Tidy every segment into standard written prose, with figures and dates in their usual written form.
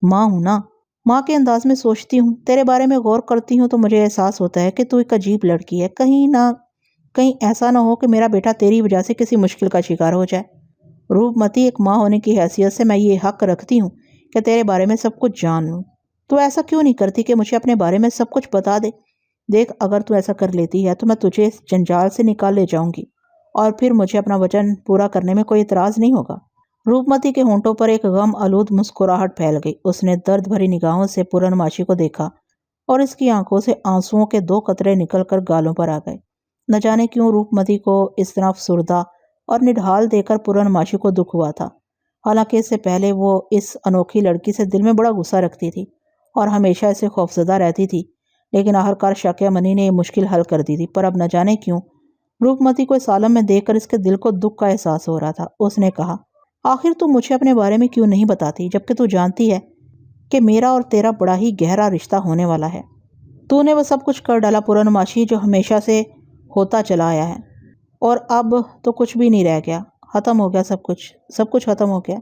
ماں ہوں نا، ماں کے انداز میں سوچتی ہوں، تیرے بارے میں غور کرتی ہوں تو مجھے احساس ہوتا ہے کہ تو ایک عجیب لڑکی ہے، کہیں نہ کہیں ایسا نہ ہو کہ میرا بیٹا تیری وجہ سے کسی مشکل کا شکار ہو جائے۔ روپ متی، ایک ماں ہونے کی حیثیت سے میں یہ حق رکھتی ہوں کہ تیرے بارے میں سب کچھ جان لوں۔ تو ایسا کیوں نہیں کرتی کہ مجھے اپنے بارے میں سب کچھ بتا دے؟ دیکھ، اگر تو ایسا کر لیتی ہے تو میں تجھے اس جنجال سے نکال لے جاؤں گی اور پھر مجھے اپنا وچن پورا کرنے میں کوئی اعتراض نہیں ہوگا۔ روپمتی کے ہونٹوں پر ایک غم آلود مسکراہٹ پھیل گئی۔ اس نے درد بھری نگاہوں سے پورنماشی کو دیکھا اور اس کی آنکھوں سے آنسوؤں کے 2 قطرے نکل کر گالوں پر آ گئے۔ نہ جانے کیوں روپمتی کو اس طرح افسردہ اور نڈھال دے کر پورنماشی کو دکھ ہوا تھا۔ حالانکہ اس سے پہلے وہ اس انوکھی لڑکی سے دل میں بڑا غصہ رکھتی تھی اور ہمیشہ اسے خوفزدہ رہتی تھی، لیکن آخرکار شاکیہ منی نے یہ مشکل حل کر دی تھی۔ پر اب نہ جانے کیوں روپمتی کو اس عالم میں دیکھ کر اس کے دل کو دکھ کا احساس ہو رہا تھا۔ اس نے کہا، آخر تو مجھے اپنے بارے میں کیوں نہیں بتاتی، جبکہ تو جانتی ہے کہ میرا اور تیرا بڑا ہی گہرا رشتہ ہونے والا ہے۔ تو نے وہ سب کچھ کر ڈالا پورنماشی جو ہمیشہ سے ہوتا چلا آیا ہے، اور اب تو کچھ بھی نہیں رہ گیا، ختم ہو گیا سب کچھ ختم ہو گیا۔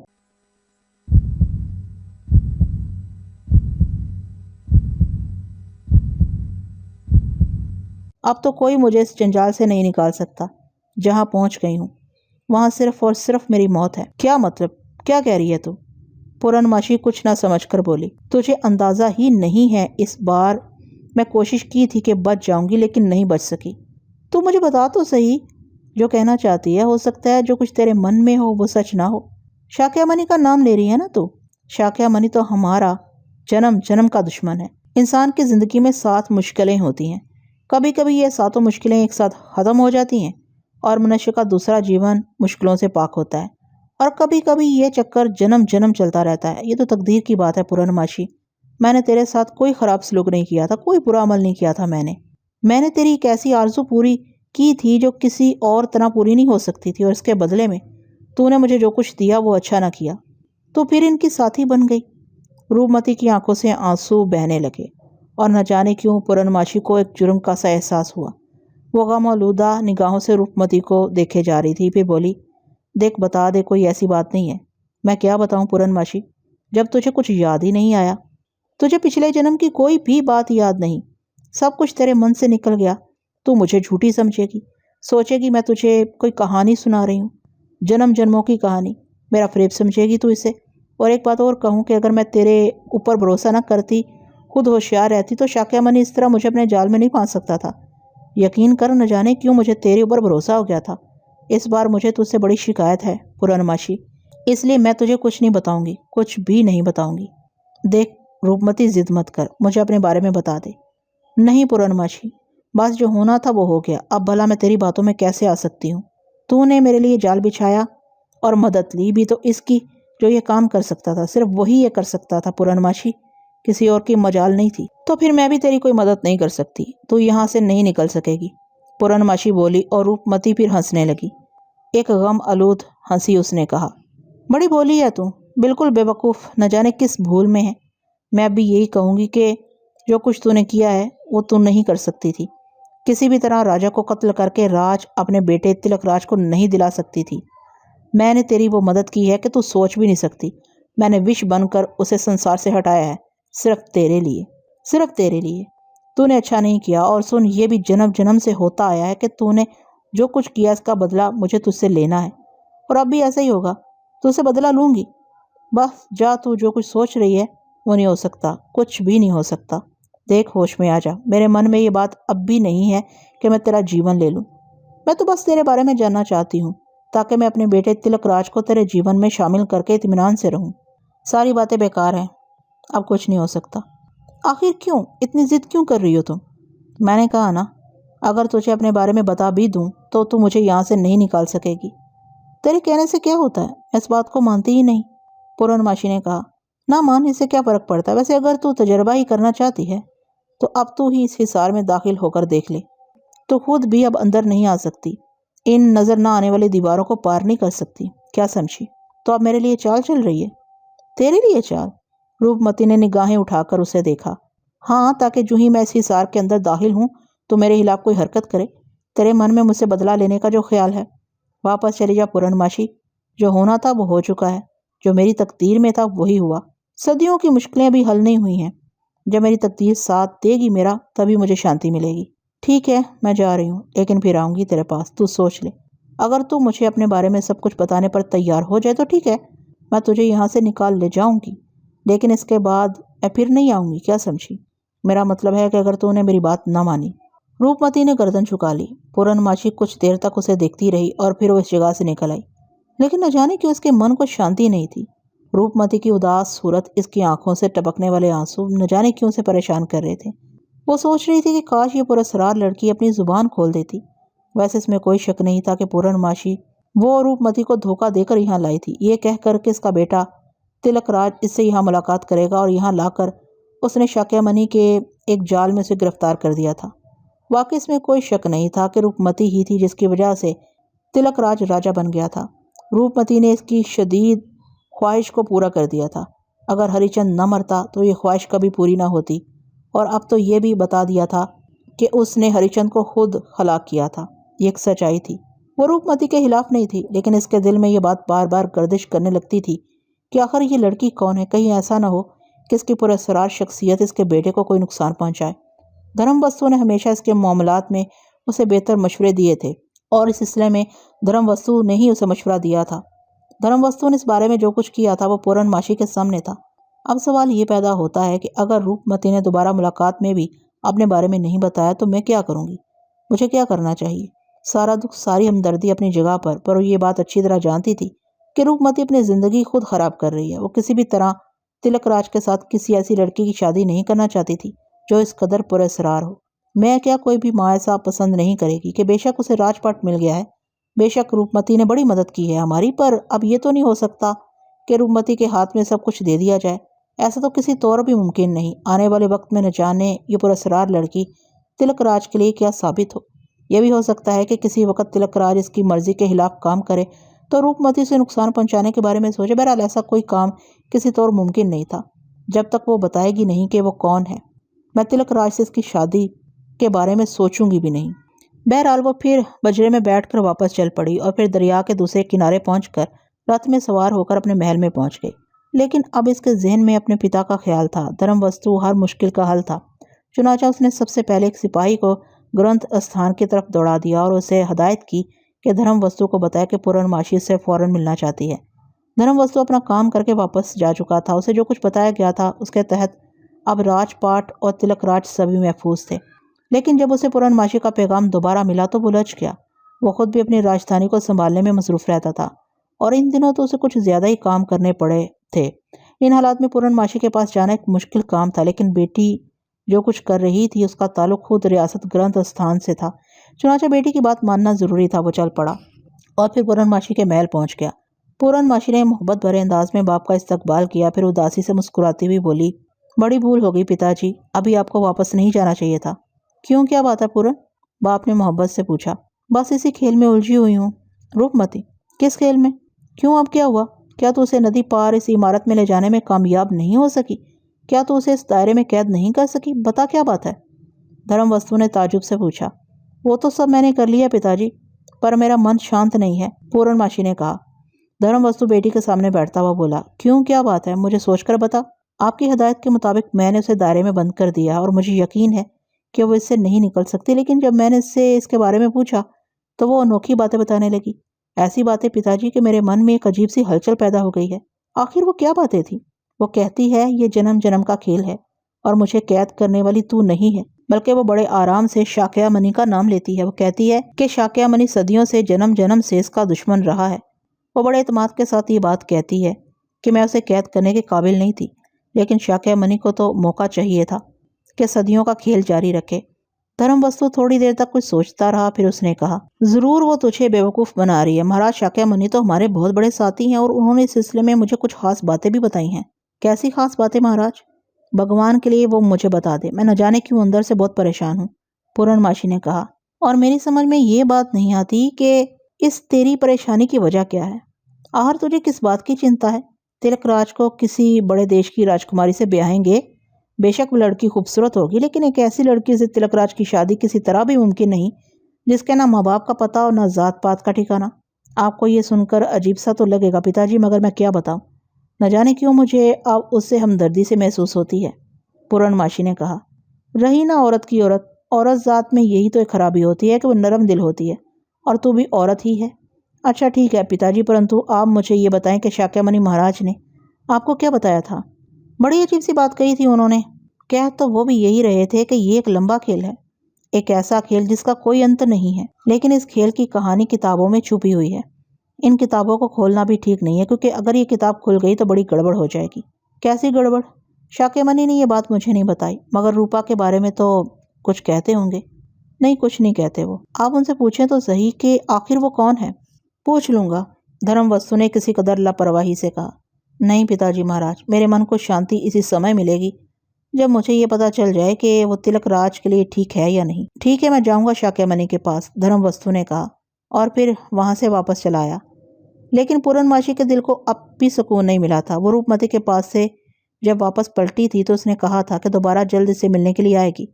اب تو کوئی مجھے اس جنجال سے نہیں نکال سکتا۔ جہاں پہنچ گئی ہوں وہاں صرف اور صرف میری موت ہے۔ کیا مطلب؟ کیا کہہ رہی ہے تو؟ پورنماشی کچھ نہ سمجھ کر بولی، تجھے اندازہ ہی نہیں ہے، اس بار میں کوشش کی تھی کہ بچ جاؤں گی لیکن نہیں بچ سکی۔ تو مجھے بتا تو صحیح جو کہنا چاہتی ہے، ہو سکتا ہے جو کچھ تیرے من میں ہو وہ سچ نہ ہو۔ شاکیہ منی کا نام لے رہی ہے نا تو؟ شاکیہ منی تو ہمارا جنم جنم کا دشمن ہے۔ انسان کی زندگی میں 7 مشکلیں ہوتی ہیں، کبھی کبھی یہ 7 مشکلیں ایک ساتھ ختم ہو جاتی ہیں اور منشیہ کا دوسرا جیون مشکلوں سے پاک ہوتا ہے، اور کبھی کبھی یہ چکر جنم جنم چلتا رہتا ہے۔ یہ تو تقدیر کی بات ہے پورنماشی۔ میں نے تیرے ساتھ کوئی خراب سلوک نہیں کیا تھا، کوئی برا عمل نہیں کیا تھا۔ میں نے تیری ایک ایسی آرزو پوری کی تھی جو کسی اور طرح پوری نہیں ہو سکتی تھی، اور اس کے بدلے میں تو نے مجھے جو کچھ دیا وہ اچھا نہ کیا، تو پھر ان کی ساتھی بن گئی۔ روپمتی کی آنکھوں سے آنسو بہنے لگے اور نہ جانے کیوں پورنماشی کو ایک جرم کا سا احساس ہوا۔ وہ غم آلودہ نگاہوں سے روپمتی کو دیکھے جا رہی تھی، پھر بولی، دیکھ بتا دے، کوئی ایسی بات نہیں ہے۔ میں کیا بتاؤں پورنماشی، جب تجھے کچھ یاد ہی نہیں آیا، تجھے پچھلے جنم کی کوئی بھی بات یاد نہیں، سب کچھ تیرے من سے نکل گیا، تو مجھے جھوٹی سمجھے گی، سوچے گی میں تجھے کوئی کہانی سنا رہی ہوں، جنم جنموں کی کہانی، میرا فریب سمجھے گی تو اسے۔ اور ایک بات اور کہوں کہ اگر میں تیرے اوپر بھروسہ نہ کرتی، خود ہوشیار رہتی، تو شاکیہ منی اس طرح مجھے اپنے جال میں نہیں پھانس سکتا تھا۔ یقین کر، نہ جانے کیوں مجھے تیرے اوپر بھروسہ ہو گیا تھا۔ اس بار مجھے تجھ سے بڑی شکایت ہے پورنماشی، اس لیے میں تجھے کچھ نہیں بتاؤں گی، کچھ بھی نہیں بتاؤں گی۔ دیکھ روپمتی، ضد مت کر، مجھے اپنے بارے میں بتا دے۔ نہیں پورنماشی، بس جو ہونا تھا وہ ہو گیا، اب بھلا میں تیری باتوں میں کیسے آ سکتی ہوں؟ تو نے میرے لیے جال بچھایا اور مدد لی بھی تو اس کی، جو یہ کام کر سکتا تھا صرف وہی یہ کر سکتا تھا پورنماشی، کسی اور کی مجال نہیں تھی۔ تو پھر میں بھی تیری کوئی مدد نہیں کر سکتی، تو یہاں سے نہیں نکل سکے گی، پورنماشی بولی، اور روپمتی پھر ہنسنے لگی، ایک غم آلود ہنسی۔ اس نے کہا، بڑی بولی ہے تو، بالکل بے وقوف، نہ جانے کس بھول میں ہے۔ میں اب بھی یہی کہوں گی کہ جو کچھ تو نے کیا ہے وہ تو نہیں کر سکتی تھی، کسی بھی طرح راجا کو قتل کر کے راج اپنے بیٹے تلک راج کو نہیں دلا سکتی تھی۔ میں نے تیری وہ مدد کی ہے کہ تو سوچ بھی نہیں سکتی۔ میں نے وش بن کر اسے سنسار سے ہٹایا ہے، صرف تیرے لیے، صرف تیرے لیے۔ تو نے اچھا نہیں کیا، اور سن، یہ بھی جنم جنم سے ہوتا آیا ہے کہ تو نے جو کچھ کیا اس کا بدلہ مجھے تجھ سے لینا ہے، اور اب بھی ایسا ہی ہوگا، تو اسے بدلہ لوں گی۔ بس جا، تو جو کچھ سوچ رہی ہے وہ نہیں ہو سکتا، کچھ بھی نہیں ہو سکتا۔ دیکھ، ہوش میں آ جا، میرے من میں یہ بات اب بھی نہیں ہے کہ میں تیرا جیون لے لوں۔ میں تو بس تیرے بارے میں جاننا چاہتی ہوں تاکہ میں اپنے بیٹے تلک راج کو تیرے جیون میں شامل کر کے اطمینان سے رہوں۔ ساری باتیں بیکار ہیں، اب کچھ نہیں ہو سکتا۔ آخر کیوں اتنی ضد کیوں کر رہی ہو تم؟ میں نے کہا نا، اگر تجھے اپنے بارے میں بتا بھی دوں تو مجھے یہاں سے نہیں نکال سکے گی۔ تیرے کہنے سے کیا ہوتا ہے، میں اس بات کو مانتی ہی نہیں، پورنماشی نے کہا۔ نہ مان، اس سے کیا فرق پڑتا ہے؟ ویسے اگر تو تجربہ ہی کرنا چاہتی ہے تو اب تو ہی اس حصار میں داخل ہو کر دیکھ لے، تو خود بھی اب اندر نہیں آ سکتی، ان نظر نہ آنے والی دیواروں کو پار نہیں کر سکتی، کیا سمجھی؟ تو اب میرے لیے چال چل رہی ہے؟ تیرے لیے چال؟ روپمتی نے نگاہیں اٹھا کر اسے دیکھا۔ ہاں، تاکہ جو ہی میں اس حصار کے اندر داخل ہوں تو میرے خلاف کوئی حرکت کرے، تیرے من میں مجھ سے بدلہ لینے کا جو خیال ہے۔ واپس چلی جا پورنماشی، جو ہونا تھا وہ ہو چکا ہے، جو میری تقدیر میں تھا وہی ہوا، صدیوں کی مشکلیں ابھی حل نہیں ہوئی ہیں۔ جب میری تقدیر ساتھ دے گی میرا، تبھی مجھے شانتی ملے گی۔ ٹھیک ہے، میں جا رہی ہوں، لیکن پھر آؤں گی تیرے پاس۔ تو سوچ لے، اگر تو مجھے اپنے بارے میں سب کچھ بتانے پر تیار ہو جائے تو ٹھیک ہے، میں تجھے یہاں سے نکال لے جاؤں گی، لیکن اس کے بعد میں پھر نہیں آؤں گی، کیا سمجھی؟ میرا مطلب ہے کہ اگر تو نے میری بات نہ مانی۔ روپمتی نے گردن جھکا لی۔ پورنماشی کچھ دیر تک اسے دیکھتی رہی اور پھر وہ اس جگہ سے نکل آئی، لیکن نہ جانے کیوں اس کے من کو شانتی نہیں تھی۔ روپمتی کی اداس صورت، اس کی آنکھوں سے ٹپکنے والے آنسو نہ جانے کیوں اسے پریشان کر رہے تھے۔ وہ سوچ رہی تھی کہ کاش یہ پراسرار لڑکی اپنی زبان کھول دیتی۔ ویسے اس میں کوئی شک نہیں تھا کہ پورنماشی وہ روپمتی کو دھوکہ دے کر یہاں لائی تھی، یہ کہہ کر کہ اس کا بیٹا تلک راج اس سے یہاں ملاقات کرے گا، اور یہاں لا کر اس نے شاکیامنی کے ایک جال میں اسے گرفتار کر دیا تھا۔ واقعی اس میں کوئی شک نہیں تھا کہ روپمتی ہی تھی جس کی وجہ سے تلک راج راجا بن گیا تھا۔ روپمتی نے اس کی شدید خواہش کو پورا کر دیا تھا۔ اگر ہری چند نہ مرتا تو یہ خواہش کبھی پوری نہ ہوتی، اور اب تو یہ بھی بتا دیا تھا کہ اس نے ہری چند کو خود ہلاک کیا تھا۔ یہ ایک سچائی تھی۔ وہ روپمتی کے خلاف نہیں تھی، لیکن اس کے دل میں یہ بات بار بار گردش کرنے لگتی تھی کہ آخر یہ لڑکی کون ہے؟ کہیں ایسا نہ ہو کہ اس کی پراسرار شخصیت اس کے بیٹے کو کوئی نقصان پہنچائے۔ دھرم وستو نے ہمیشہ اس کے معاملات میں اسے بہتر مشورے دیے تھے، اور اس سلسلے میں دھرم وستو نے ہی اسے مشورہ دیا تھا۔ دھرم وستو نے اس بارے میں جو کچھ کیا تھا وہ پورنماشی کے سامنے تھا۔ اب سوال یہ پیدا ہوتا ہے کہ اگر روپمتی نے دوبارہ ملاقات میں بھی اپنے بارے میں نہیں بتایا تو میں کیا کروں گی؟ مجھے کیا کرنا چاہیے؟ سارا دکھ، ساری ہمدردی اپنی جگہ پر وہ یہ بات اچھی طرح جانتی تھی کہ روپمتی اپنی زندگی خود خراب کر رہی ہے۔ وہ کسی بھی طرح تلک راج کے ساتھ کسی ایسی لڑکی کی شادی نہیں کرنا چاہتی تھی جو اس قدر پراسرار ہو۔ میں کیا، کوئی بھی ماں ایسا پسند نہیں کرے گی کہ بے شک اسے راج پاٹ مل گیا ہے، بے شک روپمتی نے بڑی مدد کی ہے ہماری، پر اب یہ تو نہیں ہو سکتا کہ روپمتی کے ہاتھ میں سب کچھ دے دیا جائے۔ ایسا تو کسی طور بھی ممکن نہیں۔ آنے والے وقت میں نہ جانے یہ پراسرار لڑکی تلک راج کے لیے کیا ثابت ہو۔ یہ بھی ہو سکتا ہے کہ کسی وقت تلک راج اس کی مرضی کے خلاف کام کرے تو روپمتی سے نقصان پہنچانے کے بارے میں سوچے۔ بہرحال ایسا کوئی کام کسی طور ممکن نہیں تھا جب تک وہ بتائے گی نہیں کہ وہ کون ہے۔ میں تلک راج سے اس کی شادی کے بارے میں سوچوں گی بھی نہیں۔ بہرحال وہ پھر بجرے میں بیٹھ کر واپس چل پڑی، اور پھر دریا کے دوسرے کنارے پہنچ کر رتھ میں سوار ہو کر اپنے محل میں پہنچ گئی۔ لیکن اب اس کے ذہن میں اپنے پتا کا خیال تھا۔ دھرم وستو ہر مشکل کا حل تھا۔ چنانچہ اس نے سب سے پہلے ایک سپاہی کو گرنتھ استھان کی طرف دوڑا دیا اور اسے ہدایت کی کہ دھرم وستو کو بتائے کہ پورنماشی سے فوراً ملنا چاہتی ہے۔ دھرم وستو اپنا کام کر کے واپس جا چکا تھا۔ اسے جو کچھ بتایا گیا تھا اس کے تحت اب راج پاٹ اور تلک راج سبھی محفوظ تھے، لیکن جب اسے پورنماشی کا پیغام دوبارہ ملا تو وہ لج گیا۔ وہ خود بھی اپنی راجدھانی کو سنبھالنے میں مصروف رہتا تھا، اور ان دنوں تو اسے کچھ زیادہ ہی کام کرنے پڑے تھے۔ ان حالات میں پورنماشی کے پاس جانا ایک مشکل کام تھا، لیکن بیٹی جو کچھ کر رہی تھی اس کا تعلق خود ریاست گرنتھ استھان سے تھا۔ چنانچہ بیٹی کی بات ماننا ضروری تھا۔ وہ چل پڑا اور پھر پورنماشی کے محل پہنچ گیا۔ پورنماشی نے محبت بھرے انداز میں باپ کا استقبال کیا، پھر اداسی سے مسکراتی ہوئی بولی، بڑی بھول ہو گئی پتا جی، ابھی آپ کو واپس نہیں جانا چاہیے تھا۔ کیوں، کیا بات ہے پورن؟ باپ نے محبت سے پوچھا۔ بس اسی کھیل میں الجھی ہوئی ہوں۔ روپمتی، کس کھیل میں؟ کیوں، اب کیا ہوا؟ کیا تو اسے ندی پار اس عمارت میں لے جانے میں کامیاب نہیں ہو سکی؟ کیا تو اسے اس دائرے میں قید نہیں کر سکی؟ بتا کیا بات ہے؟ دھرم وستو نے تعجب سے پوچھا۔ وہ تو سب میں نے کر لیا پتا جی، پر میرا من شانت نہیں ہے، پورنماشی نے کہا۔ دھرم وستو بیٹی کے سامنے بیٹھتا ہوا بولا، کیوں، کیا بات ہے؟ مجھے سوچ کر بتا۔ آپ کی ہدایت کے مطابق میں نے اسے دائرے میں بند کر دیا، اور مجھے یقین ہے کہ وہ اس سے نہیں نکل سکتی، لیکن جب میں نے اس سے اس کے بارے میں پوچھا تو وہ انوکھی باتیں بتانے لگی، ایسی باتیں پتا جی کہ میرے من میں ایک عجیب سی ہلچل پیدا ہو گئی ہے۔ آخر وہ کیا باتیں تھیں؟ وہ کہتی ہے یہ جنم جنم کا کھیل ہے، اور مجھے قید کرنے والی تو نہیں ہے، بلکہ وہ بڑے آرام سے شاکیامنی کا نام لیتی ہے۔ وہ کہتی ہے کہ شاکیامنی صدیوں سے جنم جنم سے اس کا دشمن رہا ہے۔ وہ بڑے اعتماد کے ساتھ یہ بات کہتی ہے کہ میں اسے قید کرنے کے قابل نہیں تھی، لیکن شاکیامنی کو تو موقع چاہیے تھا کہ صدیوں کا کھیل جاری رکھے۔ دھرم وستو تھوڑی دیر تک کچھ سوچتا رہا، پھر اس نے کہا، ضرور وہ تجھے بیوقوف بنا رہی ہے۔ مہاراج شاکیامنی تو ہمارے بہت بڑے ساتھی ہیں، اور انہوں نے اس سلسلے میں مجھے کچھ خاص باتیں بھی بتائی ہیں۔ کیسی خاص باتیں مہاراج؟ بھگوان کے لیے وہ مجھے بتا دے، میں نہ جانے کیوں اندر سے بہت پریشان ہوں، پورنماشی نے کہا، اور میری سمجھ میں یہ بات نہیں آتی کہ اس تیری پریشانی کی وجہ کیا ہے۔ آخر تجھے کس بات کی چنتا ہے؟ تلک راج کو کسی بڑے دیش کی راجکماری سے بیاہیں گے، بے شک وہ لڑکی خوبصورت ہوگی، لیکن ایک ایسی لڑکی سے تلک راج کی شادی کسی طرح بھی ممکن نہیں جس کے نہ ماں باپ کا پتہ اور نہ ذات پات کا ٹھکانہ۔ آپ کو یہ سن کر عجیب سا تو لگے گا پتا جی، مگر میں کیا بتاؤں، نہ جانے کیوں مجھے اب اس سے ہمدردی سے محسوس ہوتی ہے، پورنماشی نے کہا۔ رہی نہ عورت کی عورت ذات میں یہی تو ایک خرابی ہوتی ہے کہ وہ نرم دل ہوتی ہے، اور تو بھی عورت ہی ہے۔ اچھا ٹھیک ہے پتا جی، پرنتو آپ مجھے یہ بتائیں کہ شاکیمنی مہاراج نے آپ کو کیا بتایا تھا؟ بڑی عجیب سی بات کہی تھی انہوں نے۔ کہہ تو وہ بھی یہی رہے تھے کہ یہ ایک لمبا کھیل ہے، ایک ایسا کھیل جس کا کوئی انت نہیں ہے، لیکن اس کھیل کی کہانی کتابوں میں چھپی ہوئی ہے۔ ان کتابوں کو کھولنا بھی ٹھیک نہیں ہے، کیونکہ اگر یہ کتاب کھل گئی تو بڑی گڑبڑ ہو جائے گی۔ کیسی گڑبڑ؟ شاکیمنی نے یہ بات مجھے نہیں بتائی، مگر روپا کے بارے میں تو کچھ کہتے ہوں گے۔ نہیں، کچھ نہیں کہتے وہ۔ آپ ان سے پوچھیں تو صحیح کہ آخر وہ کون ہے۔ پوچھ لوں گا، دھرم وستو نے کسی قدر لاپرواہی سے کہا۔ نہیں پتا جی مہاراج، میرے من کو شانتی اسی سمے ملے گی جب مجھے یہ پتا چل جائے کہ وہ تلک راج کے لیے ٹھیک ہے یا نہیں۔ ٹھیک ہے، میں جاؤں گا شاکیمنی کے پاس، دھرم وستو نے کہا، اور پھر وہاں سے واپس چلا آیا۔ لیکن پورنماشی کے دل کو اب بھی سکون نہیں ملا تھا۔ وہ روپمتی کے پاس سے جب واپس پلٹی تھی تو اس نے کہا تھا کہ دوبارہ جلد سے ملنے کے لیے آئے گی،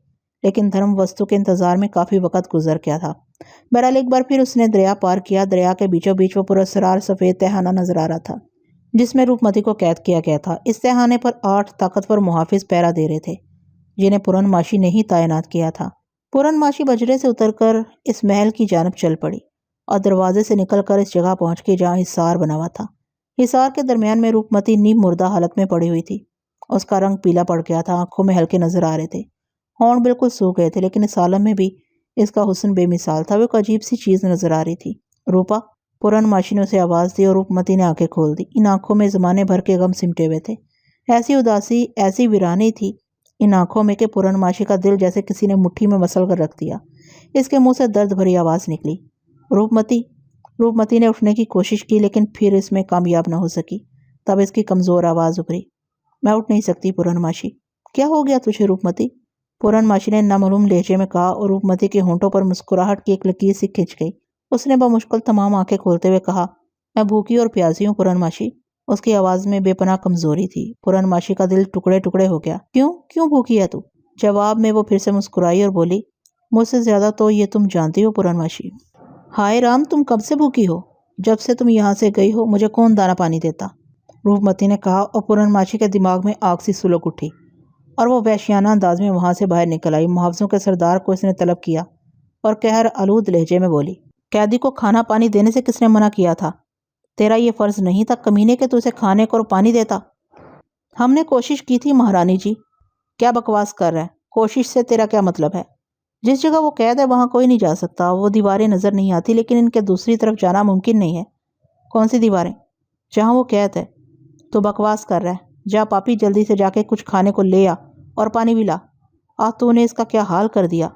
لیکن دھرم وستو کے انتظار میں کافی وقت گزر گیا تھا۔ بہرحال ایک بار پھر اس نے دریا پار کیا۔ دریا کے بیچوں بیچ وہ پراسرار سفید تہھانا نظر آ رہا تھا جس میں روپمتی کو قید کیا گیا تھا۔ اس تہھانے پر 8 طاقتور محافظ پہرا دے رہے تھے، جنہیں پورنماشی نے ہی تعینات کیا تھا۔ پورنماشی بجرے سے اتر کر اس محل کی جانب چل پڑی اور دروازے سے نکل کر اس جگہ پہنچ کے جہاں حصار بنا ہوا تھا۔ حصار کے درمیان میں روپمتی نیم مردہ حالت میں پڑی ہوئی تھی۔ اس کا رنگ پیلا پڑ گیا تھا، آنکھوں میں ہلکے نظر آ رہے تھے، ہونٹ بالکل سوکھ گئے تھے، لیکن اس عالم میں بھی اس کا حسن بے مثال تھا۔ وہ ایک عجیب سی چیز نظر آ رہی تھی۔ روپا، پورنماشی نے اسے آواز دی اور روپمتی نے آنکھیں کھول دی۔ ان آنکھوں میں زمانے بھر کے غم سمٹے ہوئے تھے۔ ایسی اداسی، ایسی ویرانی تھی ان آنکھوں میں کہ پورنماشی کا دل جیسے کسی نے مٹھی میں مسل کر رکھ دیا۔ اس کے منہ سے درد بھری آواز نکلی، روپمتی۔ روپمتی نے اٹھنے کی کوشش کی، لیکن پھر اس میں کامیاب نہ ہو سکی۔ تب اس کی کمزور آواز ابھری، میں اٹھ نہیں سکتی پورنماشی۔ کیا ہو گیا تجھے روپمتی؟ پورنماشی نے نامعلوم لہجے میں کہا، اور روپمتی کے ہونٹوں پر مسکراہٹ کی ایک لکیر سی کھنچ گئی۔ اس نے بمشکل تمام آنکھیں کھولتے ہوئے کہا، میں بھوکی اور پیاسی ہوں پورنماشی۔ اس کی آواز میں بے پناہ کمزوری تھی۔ پورنماشی کا دل ٹکڑے ٹکڑے ہو گیا۔ کیوں بھوکی ہے تو؟ جواب میں وہ پھر سے مسکرائی اور بولی، مجھ سے زیادہ تو یہ تم جانتی ہو پورنماشی۔ ہائے رام، تم کب سے بھوکی ہو؟ جب سے تم یہاں سے گئی ہو مجھے کون دانا پانی دیتا؟ روپمتی نے کہا، اور پورنماشی کے دماغ میں آگ سی سلک اٹھی اور وہ وحشیانہ انداز میں وہاں سے باہر نکل آئی۔ محافظوں کے سردار کو اس نے طلب کیا اور قہر آلود لہجے میں بولی، قیدی کو کھانا پانی دینے سے کس نے منع کیا تھا؟ تیرا یہ فرض نہیں تھا کمینے کہ تو اسے کھانے کو اور پانی دیتا؟ ہم نے کوشش کی تھی مہارانی جی۔ کیا بکواس کر رہا ہے؟ کوشش سے تیرا کیا مطلب ہے؟ جس جگہ وہ قید ہے وہاں کوئی نہیں جا سکتا۔ وہ دیواریں نظر نہیں آتی، لیکن ان کے دوسری طرف جانا ممکن نہیں ہے۔ کون سی دیواریں؟ جہاں وہ قید ہے۔ تو بکواس کر رہا ہے۔ جا پاپی، جلدی سے جا کے کچھ کھانے کو لے آ اور پانی بھی لا۔ تو نے اس کا کیا حال کر دیا،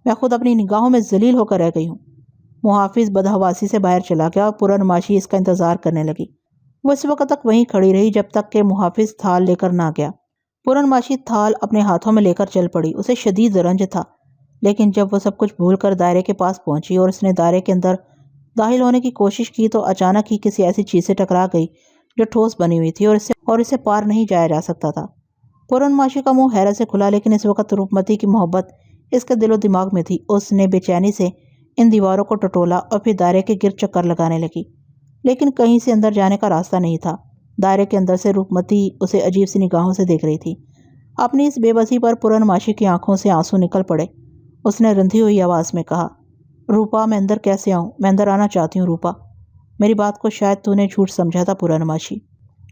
میں خود اپنی نگاہوں میں ذلیل ہو کر رہ گئی ہوں۔ محافظ بدحواسی سے باہر چلا گیا اور پورنماشی اس کا انتظار کرنے لگی۔ وہ اس وقت تک وہیں کھڑی رہی جب تک کہ محافظ تھال لے کر نہ گیا۔ پورنماشی تھال اپنے ہاتھوں میں لے کر چل پڑی۔ اسے شدید رنج تھا، لیکن جب وہ سب کچھ بھول کر دائرے کے پاس پہنچی اور اس نے دائرے کے اندر داخل ہونے کی کوشش کی تو اچانک ہی کسی ایسی چیز سے ٹکرا گئی جو ٹھوس بنی ہوئی تھی اور اسے پار نہیں جایا جا سکتا تھا۔ پورنماشی کا منہ حیرت سے کھلا، لیکن اس وقت روپمتی کی محبت اس کے دل و دماغ میں تھی۔ اس نے بے چینی سے ان دیواروں کو ٹٹولا اور پھر دائرے کے گرد چکر لگانے لگی، لیکن کہیں سے اندر جانے کا راستہ نہیں تھا۔ دائرے کے اندر سے روپمتی اسے عجیب سی نگاہوں سے دیکھ رہی تھی۔ اپنی اس بے بسی پر پورنماشی کی آنکھوں سے آنسو نکل پڑے۔ اس نے رندھی ہوئی آواز میں کہا، روپا، میں اندر کیسے آؤں؟ میں اندر آنا چاہتی ہوں روپا۔ میری بات کو شاید تو نے جھوٹ سمجھا تھا پورنماشی۔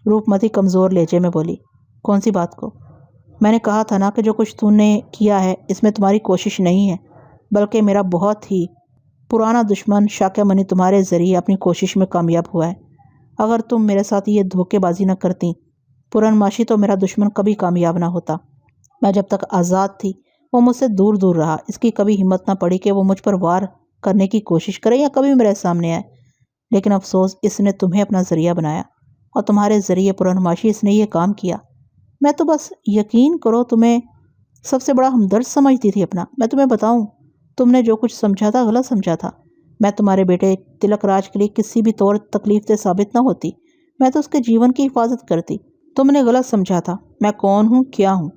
روپمتی کمزور لہجے میں بولی، کون سی بات کو؟ میں نے کہا تھا نا کہ جو کچھ تو نے کیا ہے اس میں تمہاری کوشش نہیں ہے، بلکہ میرا بہت ہی پرانا دشمن شاکیمنی تمہارے ذریعے اپنی کوشش میں کامیاب ہوا ہے۔ اگر تم میرے ساتھ یہ دھوکے بازی نہ کرتی پورنماشی تو میرا دشمن کبھی کامیاب نہ ہوتا۔ میں جب تک آزاد تھی وہ مجھ سے دور دور رہا۔ اس کی کبھی ہمت نہ پڑی کہ وہ مجھ پر وار کرنے کی کوشش کرے یا کبھی میرے سامنے آئے، لیکن افسوس اس نے تمہیں اپنا ذریعہ بنایا اور تمہارے ذریعے پورنماشی اس نے یہ کام کیا۔ میں تو بس یقین کرو تمہیں سب سے بڑا ہمدرد سمجھتی تھی اپنا۔ میں تمہیں بتاؤں، تم نے جو کچھ سمجھا تھا غلط سمجھا تھا۔ میں تمہارے بیٹے تلک راج کے لیے کسی بھی طور تکلیف دہ ثابت نہ ہوتی، میں تو اس کے جیون کی حفاظت کرتی۔ تم نے غلط سمجھا تھا۔ میں کون ہوں، کیا ہوں،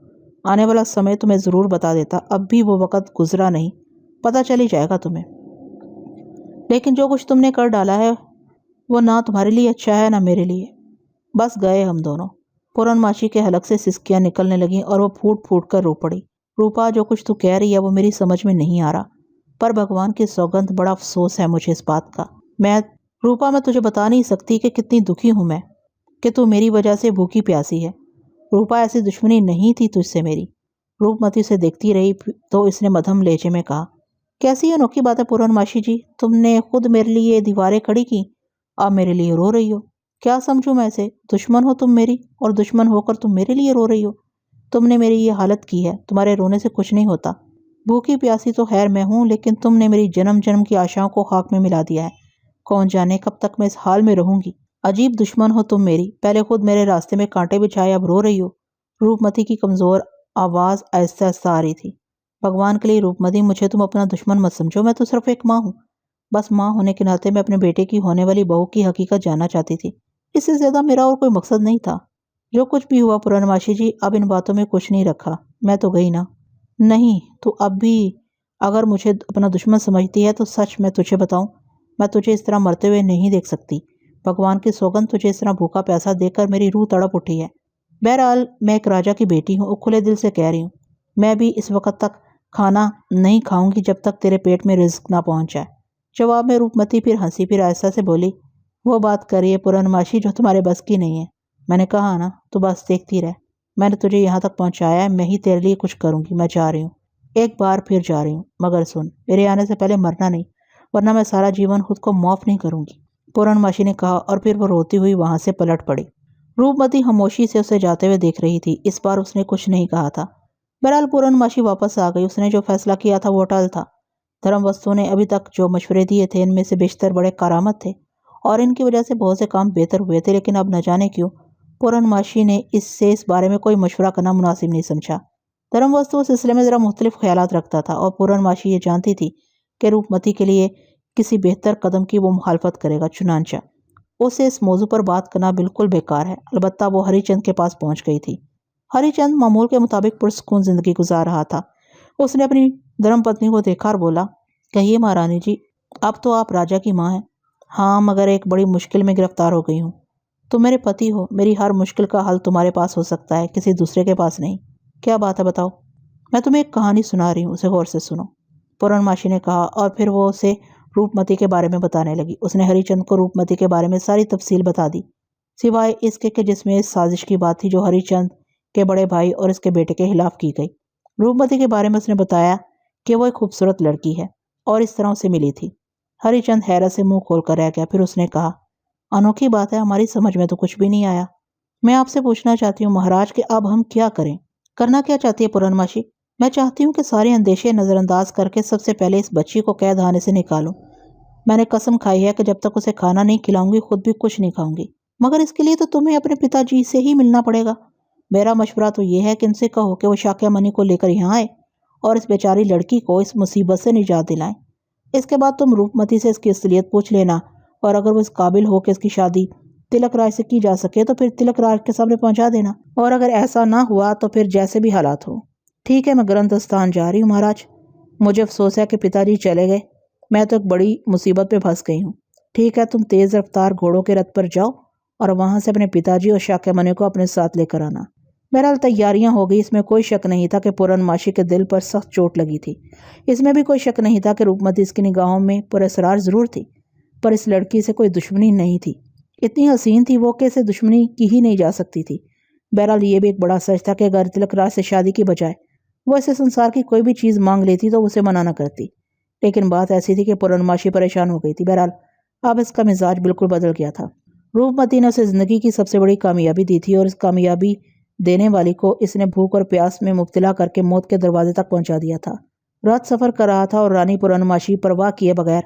آنے والا سمے تمہیں ضرور بتا دیتا۔ اب بھی وہ وقت گزرا نہیں، پتہ چل ہی جائے گا تمہیں۔ لیکن جو کچھ تم نے کر ڈالا ہے وہ نہ تمہارے لیے اچھا ہے نہ میرے لیے۔ بس گئے ہم دونوں۔ پورنماشی کے حلق سے سسکیاں نکلنے لگیں اور وہ پھوٹ پھوٹ کر رو پڑی۔ روپا، جو کچھ تو کہہ رہی ہے وہ میری سمجھ میں نہیں آ رہا، پر بھگوان کی سوگند بڑا افسوس ہے مجھے اس بات کا۔ روپا، میں تجھے بتا نہیں سکتی کہ کتنی دکھی ہوں میں کہ تو میری وجہ سے بھوکی پیاسی ہے۔ روپا، ایسی دشمنی نہیں تھی تجھ سے میری۔ روپ متی سے دیکھتی رہی تو اس نے مدھم لہجے میں کہا، کیسی انوکھی بات ہے پورنماشی جی، تم نے خود میرے لیے دیواریں کھڑی کی، اب میرے لیے رو رہی ہو۔ کیا سمجھوں میں اسے؟ دشمن ہو تم میری، اور دشمن ہو کر تم میرے لیے رو رہی ہو؟ تم نے میری یہ حالت کی ہے، تمہارے رونے سے کچھ نہیں ہوتا۔ بھوکی پیاسی تو خیر میں ہوں، لیکن تم نے میری جنم جنم کی آشاؤں کو خاک میں ملا دیا ہے۔ کون جانے کب تک میں اس حال میں رہوں گی۔ عجیب دشمن ہو تم میری، پہلے خود میرے راستے میں کانٹے بچھائے، اب رو رہی ہو۔ روپ متی کی کمزور آواز آہستہ آہستہ آ رہی تھی۔ بھگوان کے لیے روپ متی، مجھے تم اپنا دشمن مت سمجھو، میں تو صرف ایک ماں ہوں۔ بس ماں ہونے کے ناطے میں اپنے بیٹے کی ہونے والی بہو کی حقیقت جاننا چاہتی تھی۔ اس سے زیادہ میرا اور کوئی مقصد نہیں تھا۔ جو کچھ بھی ہوا پورنماشی جی، اب ان باتوں میں کچھ نہیں رکھا، میں تو گئی نا۔ نہیں، تو اب بھی اگر مجھے اپنا دشمن سمجھتی ہے تو سچ میں تجھے بتاؤں، میں تجھے اس طرح مرتے ہوئے نہیں دیکھ سکتی۔ بھگوان کی سوگند، تجھے اس طرح بھوکا پیاسا دیکھ کر میری روح تڑپ اٹھی ہے۔ بہرحال میں ایک راجا کی بیٹی ہوں اور کھلے دل سے کہہ رہی ہوں، میں بھی اس وقت تک کھانا نہیں کھاؤں گی جب تک تیرے پیٹ میں رزق نہ پہنچ جائے۔ جواب میں روپ متی پھر ہنسی، پھر آہستہ سے بولی، وہ بات کریے پورنماشی جو تمہارے بس کی نہیں ہے۔ میں نے کہا نا، تو بس دیکھتی رہ، میں نے تجھے یہاں تک پہنچایا ہے، میں ہی تیرے لیے کچھ کروں گی۔ میں جا رہی ہوں، ایک بار پھر جا رہی ہوں، مگر سن، میرے آنے سے پہلے مرنا نہیں، ورنہ میں سارا جیون خود کو معاف نہیں کروں گی، پورنماشی نے کہا، اور پھر وہ روتی ہوئی وہاں سے پلٹ پڑی۔ روپ متی خاموشی سے اسے جاتے ہوئے دیکھ رہی تھی، اس بار اس نے کچھ نہیں کہا تھا۔ بہرحال پورنماشی واپس آ گئی، اس نے جو فیصلہ کیا تھا وہ اٹل تھا۔ دھرم وستو نے ابھی تک جو مشورے دیے تھے ان میں سے بیشتر بڑے کارآمد تھے اور ان کی وجہ سے بہت سے کام بہتر ہوئے تھے، لیکن اب نہ جانے کیوں پورنماشی نے اس سے اس بارے میں کوئی مشورہ کرنا مناسب نہیں سمجھا۔ دھرم وستو اس سلسلے میں ذرا مختلف خیالات رکھتا تھا اور پورنماشی یہ جانتی تھی کہ روپ متی کے لیے کسی بہتر قدم کی وہ مخالفت کرے گا، چنانچہ اسے اس موضوع پر بات کرنا بالکل بیکار ہے۔ البتہ وہ ہری چند کے پاس پہنچ گئی تھی۔ ہری چند معمول کے مطابق پرسکون زندگی گزار رہا تھا۔ اس نے اپنی دھرم پتنی کو دیکھا اور بولا، کہیے مہارانی جی، اب تو آپ راجا کی ماں ہیں۔ ہاں، مگر ایک بڑی مشکل میں گرفتار ہو گئی ہوں۔ تم میرے پتی ہو، میری ہر مشکل کا حل تمہارے پاس ہو سکتا ہے، کسی دوسرے کے پاس نہیں۔ کیا بات ہے بتاؤ؟ میں تمہیں ایک کہانی سنا رہی ہوں، اسے غور سے سنو، پورنماشی نے کہا، اور پھر وہ اسے روپ متی کے بارے میں بتانے لگی۔ اس نے ہری چند کو روپ متی کے بارے میں ساری تفصیل بتا دی، سوائے اس کے کہ جس میں اس سازش کی بات تھی جو ہری چند کے بڑے بھائی اور اس کے بیٹے کے خلاف کی گئی۔ روپ متی کے بارے میں اس نے بتایا کہ وہ ایک خوبصورت لڑکی ہے اور اس طرح اسے ملی تھی۔ ہری چند حیرت سے منہ کھول کر رہ گیا، پھر اس نے کہا، انوکھی بات ہے، ہماری سمجھ میں تو کچھ بھی نہیں آیا۔ میں آپ سے پوچھنا چاہتی ہوں مہاراج کہ اب ہم کیا کریں؟ کرنا کیا چاہتی ہے پورنماشی؟ میں چاہتی ہوں کہ سارے اندیشے نظر انداز کر کے سب سے پہلے اس بچی کو قید خانے سے نکالوں۔ میں نے قسم کھائی ہے کہ جب تک اسے کھانا نہیں کھلاؤں گی خود بھی کچھ نہیں کھاؤں گی، مگر اس کے لیے تو تمہیں اپنے پتا جی سے ہی ملنا پڑے گا۔ میرا مشورہ تو یہ ہے کہ ان سے کہو کہ وہ شاکیہ منی کو لے کر یہاں آئے اور اس بیچاری لڑکی کو اس مصیبت سے نجات دلائیں۔ اس کے بعد تم روپ متی سے اس کی اصلیت پوچھ لینا، اور اگر وہ اس قابل ہو کہ اس کی شادی تلک راج سے کی جا سکے تو پھر تلک راج کے سامنے پہنچا دینا، اور اگر ایسا نہ ہوا تو پھر جیسے بھی حالات ہو۔ ٹھیک ہے، میں گرندستان جا رہی ہوں مہاراج، مجھے افسوس ہے کہ پتا جی چلے گئے، میں تو ایک بڑی مصیبت پہ پھنس گئی ہوں۔ ٹھیک ہے، تم تیز رفتار گھوڑوں کے رتھ پر جاؤ اور وہاں سے اپنے پتا جی اور شاکیہ منی کو اپنے ساتھ لے کر آنا۔ بہرحال تیاریاں ہو گئی، اس میں کوئی شک نہیں تھا کہ پورنماشی کے دل پر سخت چوٹ لگی تھی۔ اس میں بھی کوئی شک نہیں تھا کہ روپ متی اس کی نگاہوں میں پر اسرار ضرور تھی، پر اس لڑکی سے کوئی دشمنی نہیں تھی۔ اتنی حسین تھی وہ کہ اسے دشمنی کی ہی نہیں جا سکتی تھی۔ بہرحال یہ بھی ایک بڑا سچ تھا کہ اگر تلک راج سے شادی کی بجائے وہ اسے سنسار کی کوئی بھی چیز مانگ لیتی تو اسے منع نہ کرتی، لیکن بات ایسی تھی کہ پورنماشی پریشان ہو گئی تھی۔ بہرحال اب اس کا مزاج بالکل بدل گیا تھا۔ روپ متی نے اسے زندگی کی سب سے بڑی کامیابی دی تھی، اور اس کامیابی دینے والی کو اس نے بھوک اور پیاس میں مبتلا کر کے موت کے دروازے تک پہنچا دیا تھا۔ رات سفر کر رہا تھا اور رانی پورنماشی پرواہ کیے بغیر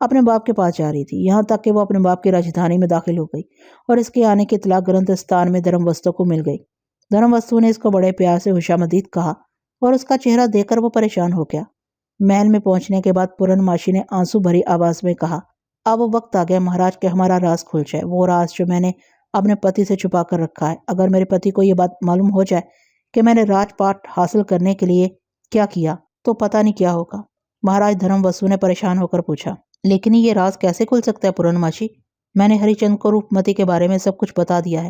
اپنے باپ کے پاس جا رہی تھی، یہاں تک کہ وہ اپنے باپ کی راجدھانی میں داخل ہو گئی اور اس کے آنے کی اطلاع گرندستان میں دھرم وستو کو مل گئی۔ دھرم وستو نے اس کو بڑے پیار سے خوشامدید کہا اور اس کا چہرہ دیکھ کر وہ پریشان ہو گیا۔ محل میں پہنچنے کے بعد پورنماشی نے آنسو بھری آواز میں کہا، اب وقت آ گیا مہاراج کہ ہمارا راز کھل جائے، وہ راز جو میں نے اپنے پتی سے چھپا کر رکھا ہے۔ اگر میرے پتی کو یہ بات معلوم ہو جائے کہ میں نے راج پاٹ حاصل کرنے کے لیے کیا کیا تو پتہ نہیں کیا ہوگا۔ مہاراج دھرم وستو نے پریشان ہو کر پوچھا، لیکن یہ راز کیسے کھل سکتا ہے پورنماشی؟ میں نے ہری چند کو روپ متی کے بارے میں سب کچھ بتا دیا ہے۔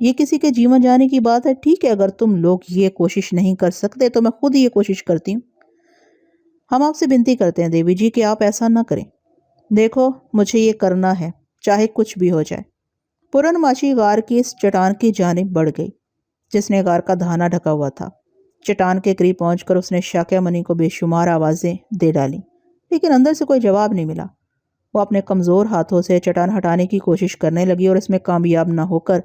یہ کسی کے جیون جانے کی بات ہے. ٹھیک ہے، اگر تم لوگ یہ کوشش نہیں کر سکتے تو میں خود یہ کوشش کرتی ہوں. ہم آپ سے بنتی کرتے ہیں دیوی جی کہ آپ ایسا نہ کریں. دیکھو مجھے یہ کرنا ہے، چاہے کچھ بھی ہو جائے. پورن ماشی غار کی اس چٹان کی جانب بڑھ گئی جس نے غار کا دھانا ڈھکا ہوا تھا. چٹان کے قریب پہنچ کر اس نے شاکیامنی کو بے شمار آوازیں دے ڈالیں، لیکن اندر سے کوئی جواب نہیں ملا. وہ اپنے کمزور ہاتھوں سے چٹان ہٹانے کی کوشش کرنے لگی اور اس میں کامیاب نہ ہو کر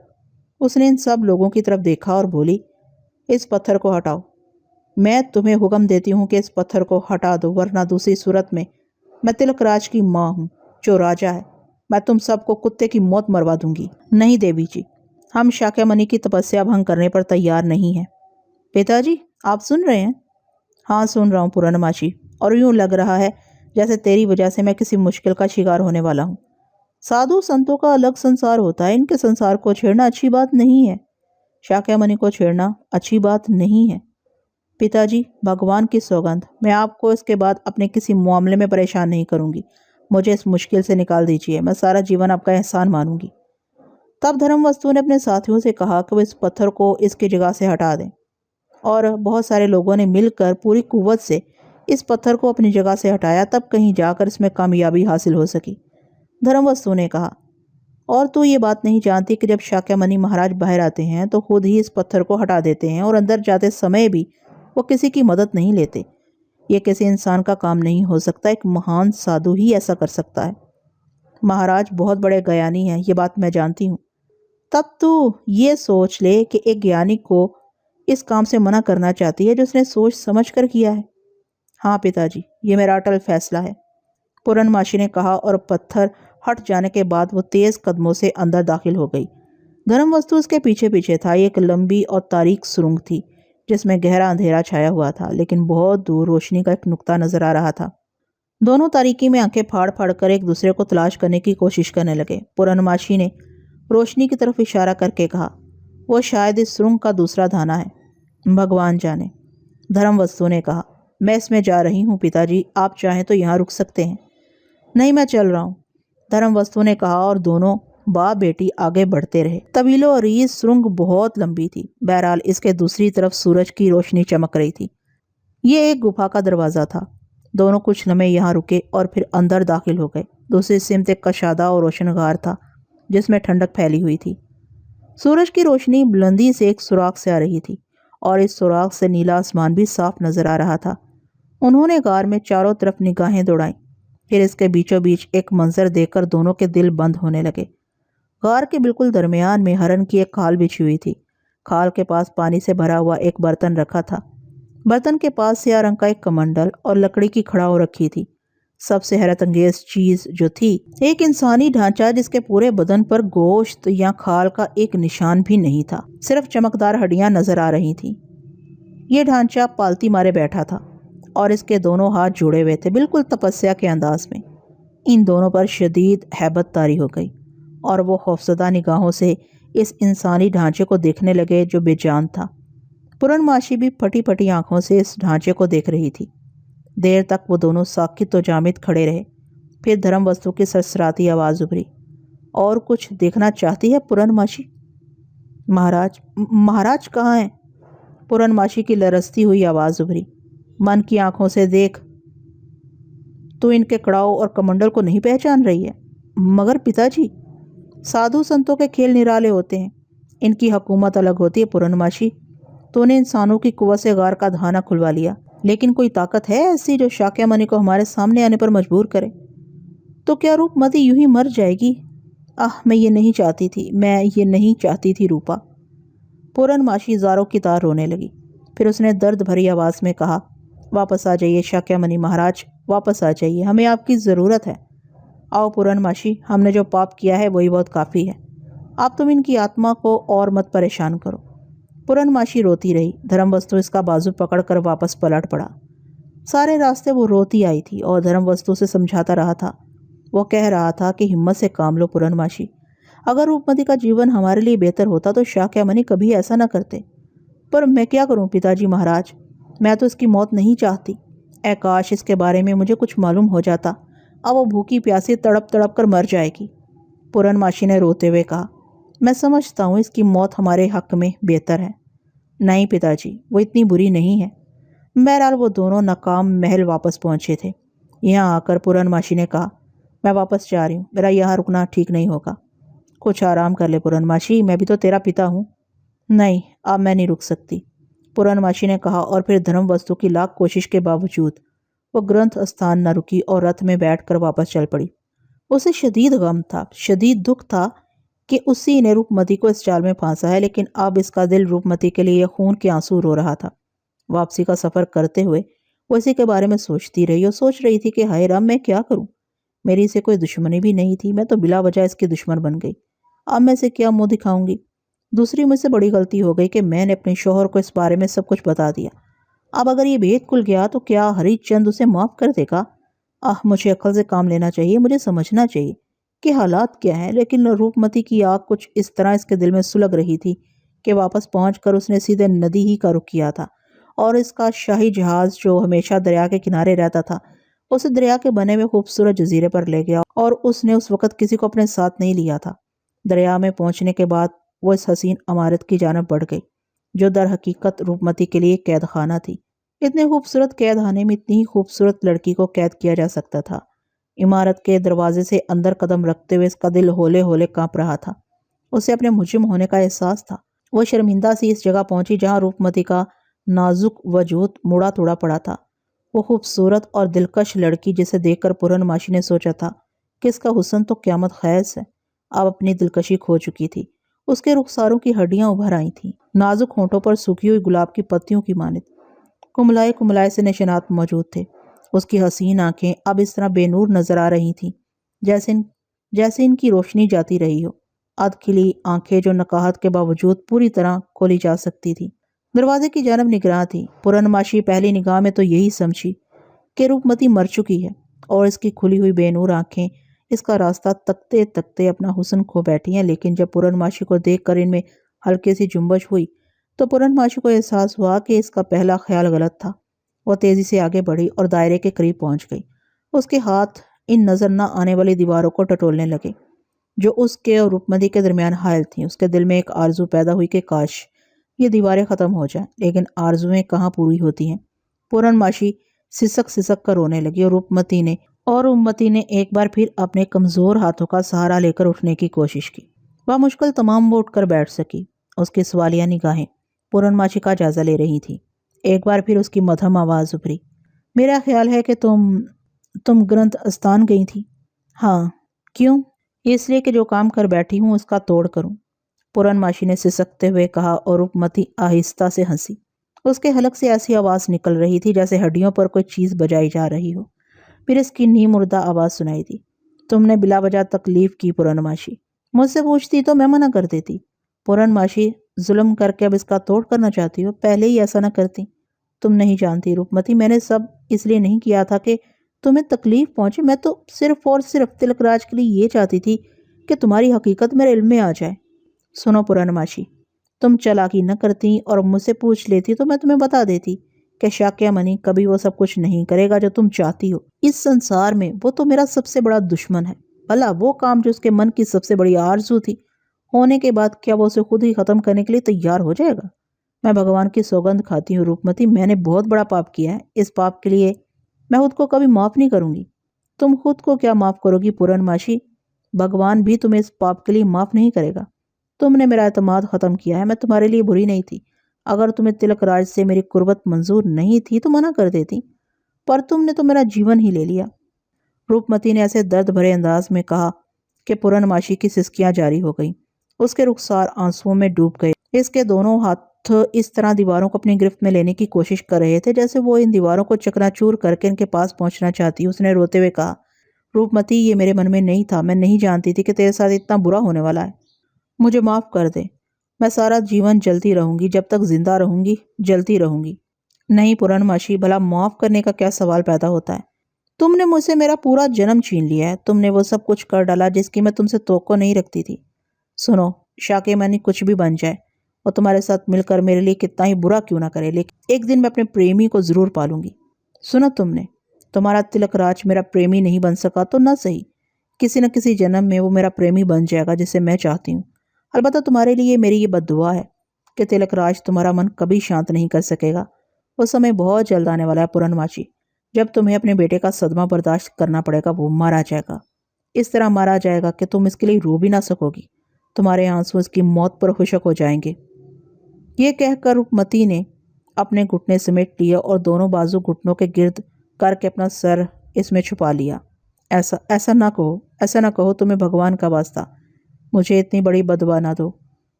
اس نے ان سب لوگوں کی طرف دیکھا اور بولی، اس پتھر کو ہٹاؤ. میں تمہیں حکم دیتی ہوں کہ اس پتھر کو ہٹا دو، ورنہ دوسری صورت میں تلک راج کی ماں ہوں جو راجا ہے. میں تم سب کو کتے کی موت مروا دوں گی. نہیں دیوی جی، ہم شاکیامنی کی تپسیا بھنگ کرنے پر تیار نہیں ہیں. پتا جی آپ سن رہے ہیں؟ ہاں سن رہا ہوں پورن ماشی، اور یوں لگ رہا ہے جیسے تیری وجہ سے میں کسی مشکل کا شکار ہونے والا ہوں. سادھو سنتوں کا الگ سنسار ہوتا ہے، ان کے سنسار کو چھیڑنا اچھی بات نہیں ہے. شاکیامنی کو چھیڑنا اچھی بات نہیں ہے. پتا جی بھگوان کی سوگند، میں آپ کو اس کے بعد اپنے کسی معاملے میں پریشان نہیں کروں گی. مجھے اس مشکل سے نکال دیجیے، میں سارا جیون آپ کا احسان مانوں گی. تب دھرم وستو نے اپنے ساتھیوں سے کہا کہ وہ اس پتھر کو اس کی جگہ سے ہٹا دیں، اور بہت سارے لوگوں نے مل کر پوری قوت سے اس پتھر کو اپنی جگہ سے ہٹایا. تب کہیں جا کر اس میں کامیابی حاصل ہو سکی. دھرم وستو نے کہا، اور تو یہ بات نہیں جانتی کہ جب شاکیامنی مہاراج باہر آتے ہیں تو خود ہی اس پتھر کو ہٹا دیتے ہیں، اور اندر جاتے سمے بھی وہ کسی کی مدد نہیں لیتے. یہ کسی انسان کا کام نہیں ہو سکتا، ایک مہان سادھو ہی ایسا کر سکتا ہے. مہاراج بہت بڑے گیانی ہیں، یہ بات میں جانتی ہوں. تب تو یہ سوچ لے کہ ایک گیانی کو اس کام سے منع کرنا چاہتی ہے جو اس نے سوچ سمجھ کر کیا ہے. ہاں پتا جی، یہ میرا اٹل فیصلہ ہے، پورن ماشی نے کہا، اور پتھر ہٹ جانے کے بعد وہ تیز قدموں سے اندر داخل ہو گئی. دھرم وستو اس کے پیچھے پیچھے تھا. یہ ایک لمبی اور تاریک سرنگ تھی جس میں گہرا اندھیرا چھایا ہوا تھا، لیکن بہت دور روشنی کا ایک نقطہ نظر آ رہا تھا. دونوں تاریکی میں آنکھیں پھاڑ پھاڑ کر ایک دوسرے کو تلاش کرنے کی کوشش کرنے لگے. پورن ماشی نے روشنی کی طرف اشارہ کر کے کہا، وہ شاید اس سرنگ کا دوسرا دھانا ہے، بھگوان جانے. دھرم وستو نے کہا، میں اس میں جا رہی ہوں پتا جی، آپ چاہیں تو یہاں رک سکتے ہیں. نہیں میں چل رہا ہوں، دھرم وستو نے کہا، اور دونوں باپ بیٹی آگے بڑھتے رہے. طویل و عریض سرنگ بہت لمبی تھی. بہرحال اس کے دوسری طرف سورج کی روشنی چمک رہی تھی. یہ ایک گپھا کا دروازہ تھا. دونوں کچھ لمحے یہاں رکے اور پھر اندر داخل ہو گئے. دوسری سمت ایک کشادہ اور روشن غار تھا جس میں ٹھنڈک پھیلی ہوئی تھی. سورج کی روشنی بلندی سے ایک سوراخ سے آ رہی تھی، اور اس سوراخ سے نیلا آسمان بھی صاف نظر آ رہا تھا. انہوں نے غار میں چاروں طرف نگاہیں دوڑائیں، پھر اس کے بیچوں بیچ ایک منظر دیکھ کر دونوں کے دل بند ہونے لگے. غار کے بالکل درمیان میں ہرن کی ایک کھال بچھی ہوئی تھی. کھال کے پاس پانی سے بھرا ہوا ایک برتن رکھا تھا. برتن کے پاس سیاہ رنگ کا ایک کمنڈل اور لکڑی کی کھڑاؤ رکھی تھی. سب سے حیرت انگیز چیز جو تھی، ایک انسانی ڈھانچہ جس کے پورے بدن پر گوشت یا کھال کا ایک نشان بھی نہیں تھا، صرف چمکدار ہڈیاں نظر آ رہی تھیں. یہ ڈھانچہ پالتی مارے بیٹھا تھا اور اس کے دونوں ہاتھ جوڑے ہوئے تھے، بالکل تپسیا کے انداز میں. ان دونوں پر شدید ہیبت طاری ہو گئی اور وہ خوفزدہ نگاہوں سے اس انسانی ڈھانچے کو دیکھنے لگے جو بے جان تھا. پورن ماشی بھی پھٹی پھٹی آنکھوں سے اس ڈھانچے کو دیکھ رہی تھی. دیر تک وہ دونوں ساکت و جامد کھڑے رہے. پھر دھرم وستو کی سرسراتی آواز ابھری، اور کچھ دیکھنا چاہتی ہے پورن ماشی؟ مہاراج کہاں ہیں؟ پورن ماشی کی لرزتی ہوئی آواز ابھری. من کی آنکھوں سے دیکھ. تو ان کے کڑاؤ اور کمنڈل کو نہیں پہچان رہی ہے؟ مگر پتا جی، سادھو سنتوں کے کھیل نرالے ہوتے ہیں، ان کی حکومت الگ ہوتی ہے. پورن ماشی، تو نے انسانوں کی قوت سے غار کا دھانا کھلوا لیا، لیکن کوئی طاقت ہے ایسی جو شاکیامنی کو ہمارے سامنے آنے پر مجبور کرے؟ تو کیا روپ متی یوں ہی مر جائے گی؟ میں یہ نہیں چاہتی تھی روپا. پورن ماشی زاروں کی طرح رونے لگی. پھر اس نے درد بھری آواز میں کہا، واپس آ جائیے شاکیامنی مہاراج، واپس آ جائیے، ہمیں آپ کی ضرورت ہے. آؤ پورن ماشی، ہم نے جو پاپ کیا ہے وہی بہت کافی ہے. آپ تم ان کی آتما کو اور مت پریشان کرو. پورن ماشی روتی رہی. دھرم وستو اس کا بازو پکڑ کر واپس پلٹ پڑا. سارے راستے وہ روتی آئی تھی اور دھرم وستو سے سمجھاتا رہا تھا. وہ کہہ رہا تھا کہ ہمت سے کام لو پورن ماشی، اگر روپمتی کا جیون ہمارے لیے بہتر ہوتا تو شاکیامنی کبھی ایسا نہ کرتے. پر میں کیا کروں پتا جی مہاراج، میں تو اس کی موت نہیں چاہتی. اے کاش اس کے بارے میں مجھے کچھ معلوم ہو جاتا. اب وہ بھوکی پیاسی تڑپ تڑپ کر مر جائے گی. پورن ماشی نے روتے ہوئے کہا، میں سمجھتا ہوں اس کی موت ہمارے حق میں بہتر ہے۔ نہیں پتا جی، وہ اتنی بری نہیں ہے۔ بہرحال وہ دونوں ناکام محل واپس پہنچے تھے۔ یہاں آ کر پورن ماشی نے کہا، میں واپس جا رہی ہوں، میرا یہاں رکنا ٹھیک نہیں ہوگا۔ کچھ آرام کر لے پورن ماشی، میں بھی تو تیرا پتا ہوں۔ نہیں، اب میں نہیں رک سکتی، پورن ماشی نے کہا، اور پھر دھرم وستو کی لاکھ کوشش کے باوجود وہ گرنتھ استھان نہ رکی اور رتھ میں بیٹھ کر واپس چل پڑی۔ اسے شدید غم تھا، شدید دکھ تھا کہ اسی نے روپمتی کو اس چال میں پھانسا ہے، لیکن اب اس کا دل روپمتی کے لیے خون کے آنسو رو رہا تھا۔ واپسی کا سفر کرتے ہوئے وہ اسی کے بارے میں سوچتی رہی اور سوچ رہی تھی کہ ہائے رام، میں کیا کروں؟ میری اسے کوئی دشمنی بھی نہیں تھی، میں تو بلا وجہ اس کی دشمن بن گئی۔ اب میں اسے کیا منہ دکھاؤں گی؟ دوسری مجھ سے بڑی غلطی ہو گئی کہ میں نے اپنے شوہر کو اس بارے میں سب کچھ بتا دیا۔ اب اگر یہ بھید کھل گیا تو کیا ہری چند اسے معاف کر دے گا؟ مجھے عقل سے کام لینا چاہیے، مجھے سمجھنا چاہیے کہ حالات کیا ہیں۔ لیکن روپمتی کی آگ کچھ اس طرح اس کے دل میں سلگ رہی تھی کہ واپس پہنچ کر اس نے سیدھے ندی ہی کا رخ کیا تھا، اور اس کا شاہی جہاز جو ہمیشہ دریا کے کنارے رہتا تھا اسے دریا کے بنے میں خوبصورت جزیرے پر لے گیا، اور اس نے اس وقت کسی کو اپنے ساتھ نہیں لیا تھا۔ دریا میں پہنچنے کے بعد وہ اس حسین عمارت کی جانب بڑھ گئی جو در حقیقت روپمتی کے لیے قید خانہ تھی۔ اتنے خوبصورت قید خانے میں اتنی ہی خوبصورت لڑکی کو قید کیا جا سکتا تھا۔ عمارت کے دروازے سے اندر قدم رکھتے ہوئے اس کا دل ہولے ہولے کانپ رہا تھا۔ اسے اپنے مجرم ہونے کا احساس تھا۔ وہ شرمندہ سی اس جگہ پہنچی جہاں روپمتی کا نازک وجود مڑا توڑا پڑا تھا۔ وہ خوبصورت اور دلکش لڑکی جسے دیکھ کر پورن ماشی نے سوچا تھا کہ اس کا حسن تو قیامت خیز ہے، اب اپنی دلکشی کھو چکی تھی۔ اس کے رخساروں کی ہڈیاں ابھر آئی تھیں، نازک ہونٹوں پر سوکھی ہوئی گلاب کی پتیوں کی مانند کملائے کملائے سے نشانات موجود تھے۔ اس کی حسین آنکھیں اب اس طرح بے نور نظر آ رہی تھیں جیسے ان کی روشنی جاتی رہی ہو۔ ادھ کھلی آنکھیں جو نقاہت کے باوجود پوری طرح کھولی جا سکتی تھی۔ دروازے کی جانب نگراں تھی۔ پورن ماشی پہلی نگاہ میں تو یہی سمجھی کہ روپمتی مر چکی ہے، اور اس کی کھلی ہوئی بے نور آنکھیں اس کا راستہ تکتے تکتے اپنا حسن کھو بیٹھی ہیں۔ لیکن جب پورن ماشی کو دیکھ کر ان میں ہلکی سی جنبش ہوئی تو پورن ماشی کو احساس ہوا کہ اس کا پہلا خیال غلط تھا۔ وہ تیزی سے آگے بڑھی اور دائرے کے قریب پہنچ گئی۔ اس کے ہاتھ ان نظر نہ آنے والی دیواروں کو ٹٹولنے لگے جو اس کے اور روپمتی کے درمیان حائل تھیں۔ اس کے دل میں ایک آرزو پیدا ہوئی کہ کاش یہ دیواریں ختم ہو جائیں، لیکن آرزویں کہاں پوری ہوتی ہیں۔ پورن ماشی سسک سسک کر رونے لگی، اور روپمتی نے ایک بار پھر اپنے کمزور ہاتھوں کا سہارا لے کر اٹھنے کی کوشش کی۔ بمشکل تمام وہ اٹھ کر بیٹھ سکی۔ اس کی سوالیہ نگاہیں پورن ماشی کا جائزہ لے رہی تھی۔ ایک بار پھر اس کی مدھم آواز ابھری، میرا خیال ہے کہ تم گرنتھ استھان گئی تھی۔ ہاں، کیوں؟ اس لیے کہ جو کام کر بیٹھی ہوں اس کا توڑ کروں، پورن ماشی نے سسکتے ہوئے کہا، اور روپمتی آہستہ سے ہنسی۔ اس کے حلق سے ایسی آواز نکل رہی تھی جیسے ہڈیوں پر کوئی چیز بجائی جا رہی ہو۔ پھر اس کی نیم مردہ آواز سنائی دی، تم نے بلا وجہ تکلیف کی پورن ماشی، مجھ سے پوچھتی تو میں منع کر دیتی۔ پورن ماشی، ظلم کر کے اب اس کا توڑ کرنا چاہتی ہو؟ پہلے ہی ایسا نہ کرتی۔ تم نہیں جانتی روپمتی، میں نے سب اس لیے نہیں کیا تھا کہ تمہیں تکلیف پہنچے۔ میں تو صرف اور صرف تلک راج کے لیے یہ چاہتی تھی کہ تمہاری حقیقت میرے علم میں آ جائے۔ سنو پورن ماشی، تم چالاکی نہ کرتی اور مجھ سے پوچھ لیتی تو میں تمہیں بتا دیتی کہ شاکیامنی کبھی وہ سب کچھ نہیں کرے گا جو تم چاہتی ہو۔ اس سنسار میں وہ تو میرا سب سے بڑا دشمن ہے۔ بھلا وہ کام جو اس کے من کی سب سے بڑی آرزو تھی ہونے کے بعد کیا وہ اسے خود ہی ختم کرنے کے لیے تیار ہو جائے گا؟ میں بھگوان کی سوگند کھاتی ہوں روپمتی، میں نے بہت بڑا پاپ کیا ہے۔ اس پاپ کے لیے میں خود کو کبھی معاف نہیں کروں گی۔ تم خود کو کیا معاف کرو گی پورن ماشی؟ بھگوان بھی تمہیں اس پاپ کے لیے معاف نہیں کرے گا۔ تم نے میرا اعتماد ختم کیا ہے۔ میں تمہارے لیے بری نہیں تھی۔ اگر تمہیں تلک راج سے میری قربت منظور نہیں تھی تو منع کر دیتی، پر تم نے تو میرا جیون ہی لے لیا۔ روپمتی نے ایسے درد بھرے انداز میں کہا کہ پورن ماشی کی سسکیاں جاری ہو گئیں۔ اس کے رخسار آنسوؤں میں ڈوب گئے۔ اس کے دونوں ہاتھ اس طرح دیواروں کو اپنی گرفت میں لینے کی کوشش کر رہے تھے جیسے وہ ان دیواروں کو چکنا چور کر کے ان کے پاس پہنچنا چاہتی۔ اس نے روتے ہوئے کہا، روپمتی، یہ میرے من میں نہیں تھا، میں نہیں جانتی تھی کہ تیرے ساتھ اتنا برا ہونے والا ہے۔ مجھے معاف کر دے، میں سارا جیون جلتی رہوں گی، جب تک زندہ رہوں گی جلتی رہوں گی۔ نہیں پورن ماشی، بھلا معاف کرنے کا کیا سوال پیدا ہوتا ہے؟ تم نے مجھ سے میرا پورا جنم چھین لیا ہے، تم نے وہ سب کچھ کر ڈالا جس کی میں تم سے توقع نہیں رکھتی تھی۔ سنو، شاکیمنی کچھ بھی بن جائے اور تمہارے ساتھ مل کر میرے لیے کتنا ہی برا کیوں نہ کرے، لیکن ایک دن میں اپنے پریمی کو ضرور پالوں گی۔ سنو تم نے، تمہارا تلک راج میرا پریمی نہیں بن سکا تو نہ صحیح، کسی نہ کسی جنم میں وہ میرا پریمی بن جائے گا جسے میں چاہتی ہوں۔ البتہ تمہارے لیے میری یہ بد دعا ہے کہ تلک راج تمہارا من کبھی شانت نہیں کر سکے گا۔ وہ سمے بہت جلد آنے والا ہے پورنماشی، جب تمہیں اپنے بیٹے کا صدمہ برداشت کرنا پڑے گا۔ وہ مارا جائے گا، اس طرح مارا جائے گا کہ تم اس کے لیے رو بھی نہ سکو گی، تمہارے آنسو اس کی موت پر خشک ہو جائیں گے۔ یہ کہہ کر روپمتی نے اپنے گھٹنے سمیٹ لیا اور دونوں بازو گھٹنوں کے گرد کر کے اپنا سر اس میں چھپا لیا۔ ایسا نہ کہو، تمہیں بھگوان کا واسطہ مجھے اتنی بڑی بددعا نہ دو۔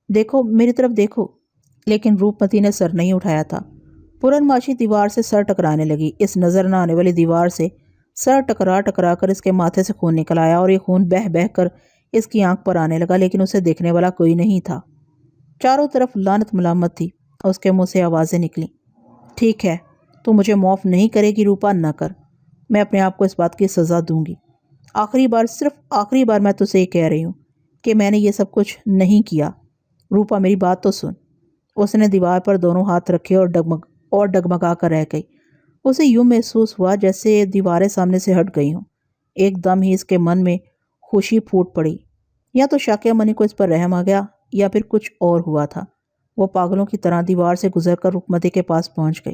دیکھو میری طرف دیکھو۔ لیکن روپمتی نے سر نہیں اٹھایا تھا۔ پورنماشی دیوار سے سر ٹکرانے لگی۔ اس نظر نہ آنے والی دیوار سے سر ٹکرا کر اس کے ماتھے سے خون نکل آیا اور یہ خون بہہ بہہ کر اس کی آنکھ پر آنے لگا، لیکن اسے دیکھنے والا کوئی نہیں تھا۔ چاروں طرف لعنت ملامت تھی۔ اس کے منہ سے آوازیں نکلیں، ٹھیک ہے، تو مجھے معاف نہیں کرے گی روپا؟ نہ کر، میں اپنے آپ کو اس بات کی سزا دوں گی۔ صرف آخری بار میں تجھے یہ کہہ رہی ہوں کہ میں نے یہ سب کچھ نہیں کیا۔ روپا میری بات تو سن۔ اس نے دیوار پر دونوں ہاتھ رکھے اور ڈگمگا کر رہ گئی۔ اسے یوں محسوس ہوا جیسے دیواریں سامنے سے ہٹ گئی ہوں۔ ایک دم ہی اس کے من میں خوشی پھوٹ پڑی۔ یا تو شاکیہ منی کو اس پر رحم آ گیا یا پھر کچھ اور ہوا تھا۔ وہ پاگلوں کی طرح دیوار سے گزر کر روپمتی کے پاس پہنچ گئی۔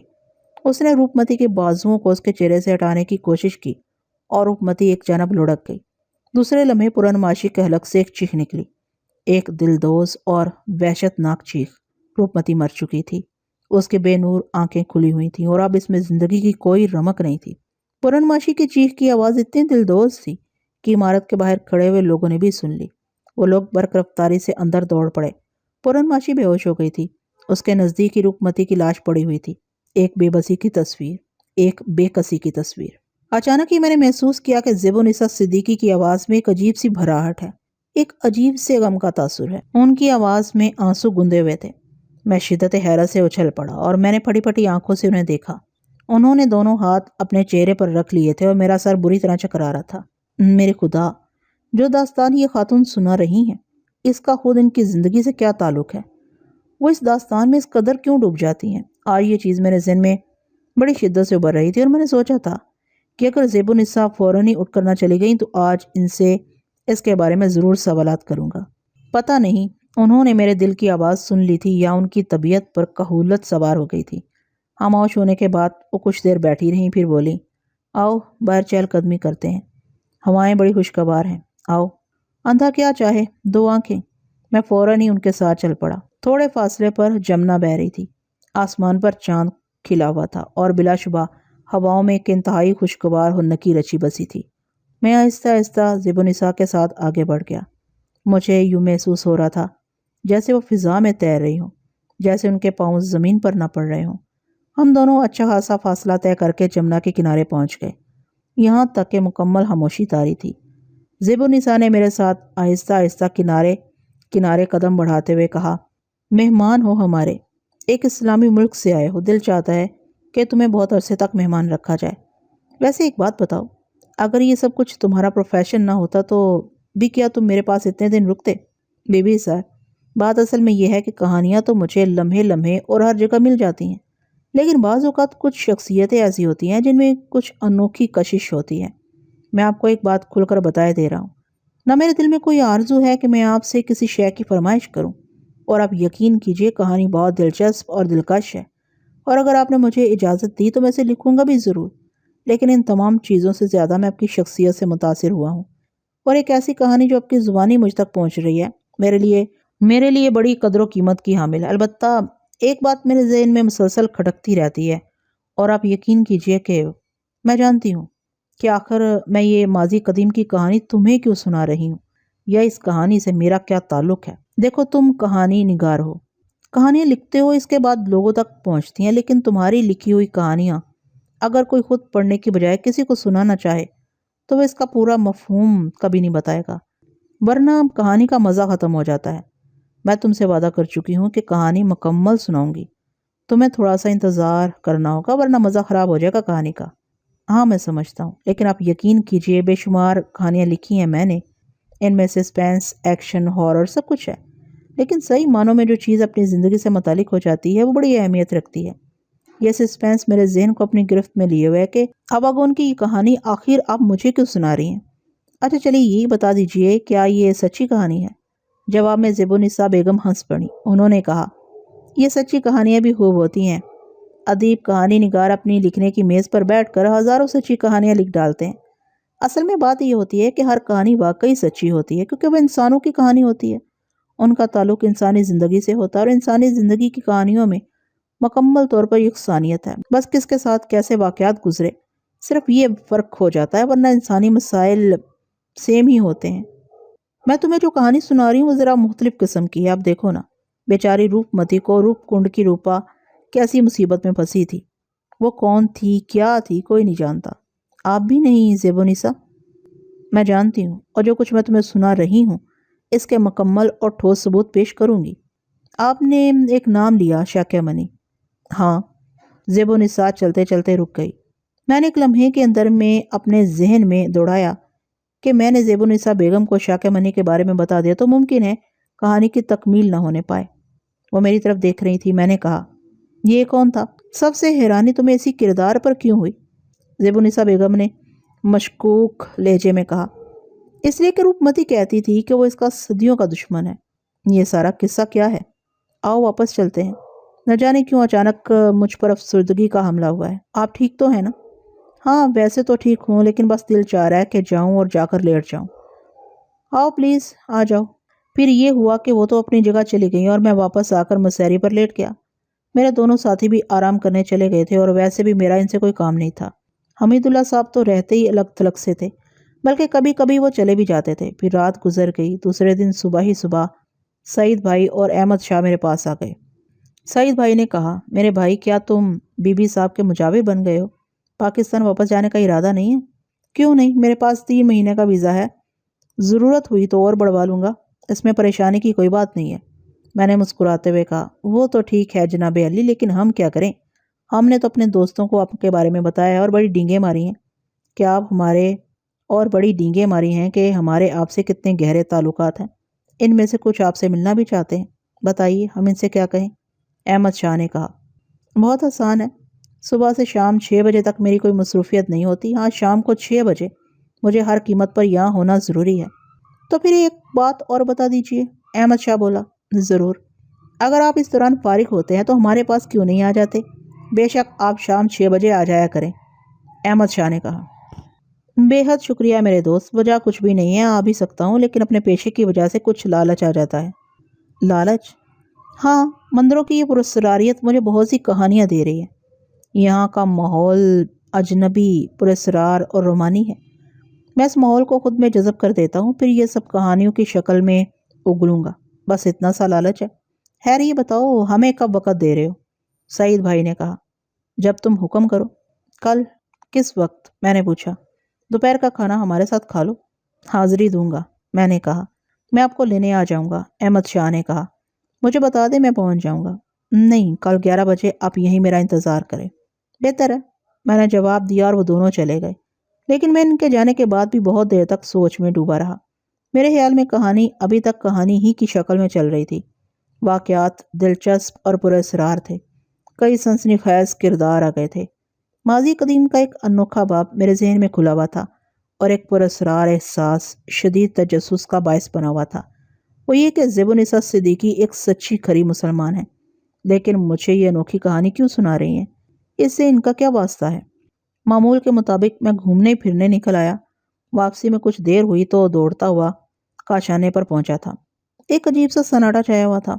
اس نے روپمتی کے بازوؤں کو اس کے چہرے سے ہٹانے کی کوشش کی اور روپمتی ایک جانب لڑک گئی۔ دوسرے لمحے پورنماشی کے حلق سے ایک چیخ نکلی، ایک دلدوز اور وحشت ناک چیخ۔ روپمتی مر چکی تھی۔ اس کے بے نور آنکھیں کھلی ہوئی تھیں اور اب اس میں زندگی کی کوئی رمق نہیں تھی۔ پورنماشی کی چیخ کی آواز اتنی دلدوز تھی کہ عمارت کے باہر کھڑے ہوئے لوگوں نے بھی سن لی۔ وہ لوگ برق رفتاری سے اندر دوڑ پڑے۔ پورنماشی بے ہوش ہو گئی تھی۔ اس کے نزدیک ہی روپمتی کی لاش پڑی ہوئی تھی، ایک بے بسی کی تصویر، ایک بے کسی کی تصویر۔ اچانک ہی میں نے محسوس کیا کہ زیب النساء صدیقی کی آواز میں ایک عجیب سی بھراہٹ ہے، ایک عجیب سے غم کا تاثر ہے۔ ان کی آواز میں آنسو گندے ہوئے تھے۔ میں شدت حیرت سے اچھل پڑا اور میں نے پھٹی پھٹی آنکھوں سے انہیں دیکھا۔ انہوں نے دونوں ہاتھ اپنے چہرے پر رکھ لیے تھے اور میرا سر بری طرح چکرا رہا تھا۔ میرے خدا، جو داستان یہ خاتون سنا رہی ہیں، اس کا خود ان کی زندگی سے کیا تعلق ہے؟ وہ اس داستان میں اس قدر کیوں ڈوب جاتی ہیں؟ آج یہ چیز میرے ذہن میں بڑی شدت سے ابھر رہی تھی اور میں نے سوچا تھا کہ اگر زیب النساء فوراً ہی اٹھ کر نہ چلی گئیں تو آج ان سے اس کے بارے میں ضرور سوالات کروں گا۔ پتہ نہیں انہوں نے میرے دل کی آواز سن لی تھی یا ان کی طبیعت پر کہولت سوار ہو گئی تھی۔ خاموش ہونے کے بعد وہ کچھ دیر بیٹھی رہیں، پھر بولی، آؤ باہر چہل قدمی کرتے ہیں، ہوائیں بڑی خوشگوار ہیں، آؤ۔ اندھا کیا چاہے، دو آنکھیں۔ میں فوراً ہی ان کے ساتھ چل پڑا۔ تھوڑے فاصلے پر جمنا بہہ رہی تھی۔ آسمان پر چاند کھلا ہوا تھا اور بلا شبہ ہواؤں میں ایک انتہائی خوشگوار ہنکی رچی بسی تھی۔ میں آہستہ آہستہ زیب النساء کے ساتھ آگے بڑھ گیا۔ مجھے یوں محسوس ہو رہا تھا جیسے وہ فضا میں تیر رہی ہوں، جیسے ان کے پاؤں زمین پر نہ پڑ رہے ہوں۔ ہم دونوں اچھا خاصا فاصلہ طے کر کے جمنا کے کنارے پہنچ گئے، یہاں تک کہ مکمل خاموشی طاری تھی۔ زیب النساء نے میرے ساتھ آہستہ آہستہ کنارے قدم بڑھاتے ہوئے کہا، مہمان ہو ہمارے، ایک اسلامی ملک سے آئے ہو، دل چاہتا ہے کہ تمہیں بہت عرصے تک مہمان رکھا جائے۔ ویسے ایک بات بتاؤ، اگر یہ سب کچھ تمہارا پروفیشن نہ ہوتا تو بھی کیا تم میرے پاس اتنے دن رکتے؟ بی بی صاحب، بات اصل میں یہ ہے کہ کہانیاں تو مجھے لمحے لمحے اور ہر جگہ مل جاتی ہیں، لیکن بعض اوقات کچھ شخصیتیں ایسی ہوتی ہیں جن میں کچھ انوکھی کشش ہوتی ہے۔ میں آپ کو ایک بات کھل کر بتائے دے رہا ہوں، نہ میرے دل میں کوئی آرزو ہے کہ میں آپ سے کسی شے کی فرمائش کروں، اور آپ یقین کیجئے کہانی بہت دلچسپ اور دلکش ہے، اور اگر آپ نے مجھے اجازت دی تو میں اسے لکھوں گا بھی ضرور۔ لیکن ان تمام چیزوں سے زیادہ میں آپ کی شخصیت سے متاثر ہوا ہوں، اور ایک ایسی کہانی جو آپ کی زبانی مجھ تک پہنچ رہی ہے میرے لیے بڑی قدر و قیمت کی حامل ہے۔ البتہ ایک بات میرے ذہن میں مسلسل کھٹکتی رہتی ہے، اور آپ یقین کیجئے کہ میں جانتی ہوں کہ آخر میں یہ ماضی قدیم کی کہانی تمہیں کیوں سنا رہی ہوں، یا اس کہانی سے میرا کیا تعلق ہے۔ دیکھو، تم کہانی نگار ہو، کہانیاں لکھتے ہو، اس کے بعد لوگوں تک پہنچتی ہیں، لیکن تمہاری لکھی ہوئی کہانیاں اگر کوئی خود پڑھنے کی بجائے کسی کو سنانا چاہے تو وہ اس کا پورا مفہوم کبھی نہیں بتائے گا، ورنہ کہانی کا مزہ ختم ہو جاتا ہے۔ میں تم سے وعدہ کر چکی ہوں کہ کہانی مکمل سناؤں گی، تمہیں تھوڑا سا انتظار کرنا ہوگا ورنہ مزہ خراب ہو جائے گا کہانی کا۔ ہاں میں سمجھتا ہوں، لیکن آپ یقین کیجئے بے شمار کہانیاں لکھی ہیں میں نے، ان میں سسپینس، ایکشن، ہارر سب کچھ ہے، لیکن صحیح معنوں میں جو چیز اپنی زندگی سے متعلق ہو جاتی ہے وہ بڑی اہمیت رکھتی ہے۔ یہ سسپینس میرے ذہن کو اپنی گرفت میں لیے ہوئے ہے کہ اب اگون کی یہ کہانی آخر آپ مجھے کیوں سنا رہی ہیں؟ اچھا چلیے یہی بتا دیجئے، کیا یہ سچی کہانی ہے؟ جواب میں زیبونسا بیگم ہنس پڑی۔ انہوں نے کہا، یہ سچی کہانیاں بھی خوب ہوتی ہیں۔ ادیب کہانی نگار اپنی لکھنے کی میز پر بیٹھ کر ہزاروں سچی کہانیاں لکھ ڈالتے ہیں۔ اصل میں بات یہ ہوتی ہے کہ ہر کہانی واقعی سچی ہوتی ہے، کیونکہ وہ انسانوں کی کہانی ہوتی ہے۔ ان کا تعلق انسانی زندگی سے ہوتا ہے، اور انسانی زندگی کی کہانیوں میں مکمل طور پر یکسانیت ہے۔ بس کس کے ساتھ کیسے واقعات گزرے، صرف یہ فرق ہو جاتا ہے، ورنہ انسانی مسائل سیم ہی ہوتے ہیں۔ میں تمہیں جو کہانی سنا رہی ہوں وہ ذرا مختلف قسم کی ہے۔ اب دیکھو نا، بیچاری روپ متی کو روپ کنڈ کی روپا کیسی مصیبت میں پھنسی تھی۔ وہ کون تھی، کیا تھی، کوئی نہیں جانتا۔ آپ بھی نہیں زیبونسا؟ میں جانتی ہوں، اور جو کچھ میں تمہیں سنا رہی ہوں اس کے مکمل اور ٹھوس ثبوت پیش کروں گی۔ آپ نے ایک نام لیا، شاکیامنی۔ ہاں۔ زیبونسا چلتے چلتے رک گئی۔ میں نے ایک لمحے کے اندر میں اپنے ذہن میں دوڑایا کہ میں نے زیبونسا بیگم کو شاکیامنی کے بارے میں بتا دیا تو ممکن ہے کہانی کی تکمیل نہ ہونے پائے۔ وہ میری طرف دیکھ رہی تھی۔ میں نے کہا، یہ کون تھا؟ سب سے حیرانی تمہیں اسی کردار پر کیوں ہوئی؟ زیبونسا بیگم نے مشکوک لہجے میں کہا، اس لیے کہ روپ متی کہتی تھی کہ وہ اس کا صدیوں کا دشمن ہے۔ یہ سارا قصہ کیا ہے؟ آؤ واپس چلتے ہیں۔ نہ جانے کیوں اچانک مجھ پر افسردگی کا حملہ ہوا ہے۔ آپ ٹھیک تو ہیں نا؟ ہاں ویسے تو ٹھیک ہوں، لیکن بس دل چاہ رہا ہے کہ جاؤں اور جا کر لیٹ جاؤں۔ آؤ پلیز، آ جاؤ۔ پھر یہ ہوا کہ وہ تو اپنی جگہ چلی گئیں اور میں واپس آ کر مسیری پر لیٹ گیا۔ میرے دونوں ساتھی بھی آرام کرنے چلے گئے تھے، اور ویسے بھی میرا ان سے کوئی کام نہیں تھا۔ حمید اللہ صاحب تو رہتے ہی الگ تھلگ سے تھے، بلکہ کبھی کبھی وہ چلے بھی جاتے تھے۔ پھر رات گزر گئی۔ دوسرے دن صبح ہی صبح سعید بھائی اور احمد شاہ میرے پاس آ گئے۔ سعید بھائی نے کہا، میرے بھائی کیا تم بی بی صاحب کے مجاور بن گئے ہو؟ پاکستان واپس جانے کا ارادہ نہیں ہے؟ کیوں نہیں، میرے پاس 3 مہینے کا ویزا ہے، ضرورت ہوئی تو اور بڑھوا لوں گا، اس میں پریشانی کی کوئی بات نہیں ہے۔ میں نے مسکراتے ہوئے کہا، وہ تو ٹھیک ہے جناب علی، لیکن ہم کیا کریں؟ ہم نے تو اپنے دوستوں کو آپ کے بارے میں بتایا ہے اور بڑی ڈینگیں ماری ہیں کہ ہمارے آپ سے کتنے گہرے تعلقات ہیں۔ ان میں سے کچھ آپ سے ملنا بھی چاہتے ہیں۔ بتائیے ہم ان سے کیا کہیں؟ احمد شاہ نے کہا، بہت آسان ہے، صبح سے شام 6 بجے تک میری کوئی مصروفیت نہیں ہوتی۔ ہاں شام کو 6 بجے مجھے ہر قیمت پر یہاں ہونا ضروری ہے۔ تو پھر ایک بات اور بتا دیجئے، احمد شاہ بولا۔ ضرور، اگر آپ اس دوران فارغ ہوتے ہیں تو ہمارے پاس کیوں نہیں آ جاتے؟ بے شک آپ شام 6 بجے آ جایا کریں، احمد شاہ نے کہا۔ بے حد شکریہ میرے دوست، وجہ کچھ بھی نہیں ہے، آ بھی سکتا ہوں، لیکن اپنے پیشے کی وجہ سے کچھ لالچ آ جاتا ہے۔ لالچ؟ ہاں، مندروں کی یہ پراسراریت مجھے بہت سی کہانیاں دے رہی ہے۔ یہاں کا ماحول اجنبی، پراسرار اور رومانی ہے۔ میں اس ماحول کو خود میں جذب کر دیتا ہوں، پھر یہ سب کہانیوں کی شکل میں اگلوں گا، بس اتنا سا لالچ ہے۔ خیر یہ بتاؤ ہمیں کب وقت دے رہے ہو؟ سعید بھائی نے کہا، جب تم حکم کرو۔ کل کس وقت؟ میں نے پوچھا۔ دوپہر کا کھانا ہمارے ساتھ کھا لو۔ حاضری دوں گا، میں نے کہا۔ میں آپ کو لینے آ جاؤں گا، احمد شاہ نے کہا۔ مجھے بتا دیں، میں پہنچ جاؤں گا۔ نہیں، کل 11 بجے آپ یہیں میرا انتظار کریں۔ بہتر ہے، میں نے جواب دیا، اور وہ دونوں چلے گئے۔ لیکن میں ان کے جانے کے بعد بھی بہت دیر تک سوچ میں ڈوبا رہا۔ میرے خیال میں کہانی ابھی تک کہانی ہی کی شکل میں چل رہی تھی۔ واقعات دلچسپ اور پراسرار تھے، کئی سنسنی خیز کردار آ گئے تھے۔ ماضی قدیم کا ایک انوکھا باب میرے ذہن میں کھلا ہوا تھا، اور ایک پراسرار احساس شدید تجسس کا باعث بنا ہوا تھا۔ وہ یہ کہ زیبونسا صدیقی ایک سچی کھری مسلمان ہے، لیکن مجھے یہ انوکھی کہانی کیوں سنا رہی ہیں؟ اس سے ان کا کیا واسطہ ہے؟ معمول کے مطابق میں گھومنے پھرنے نکل آیا۔ واپسی میں کچھ دیر ہوئی تو دوڑتا ہوا کاشانے پر پہنچا تھا۔ ایک عجیب سا سناٹا چھایا ہوا تھا۔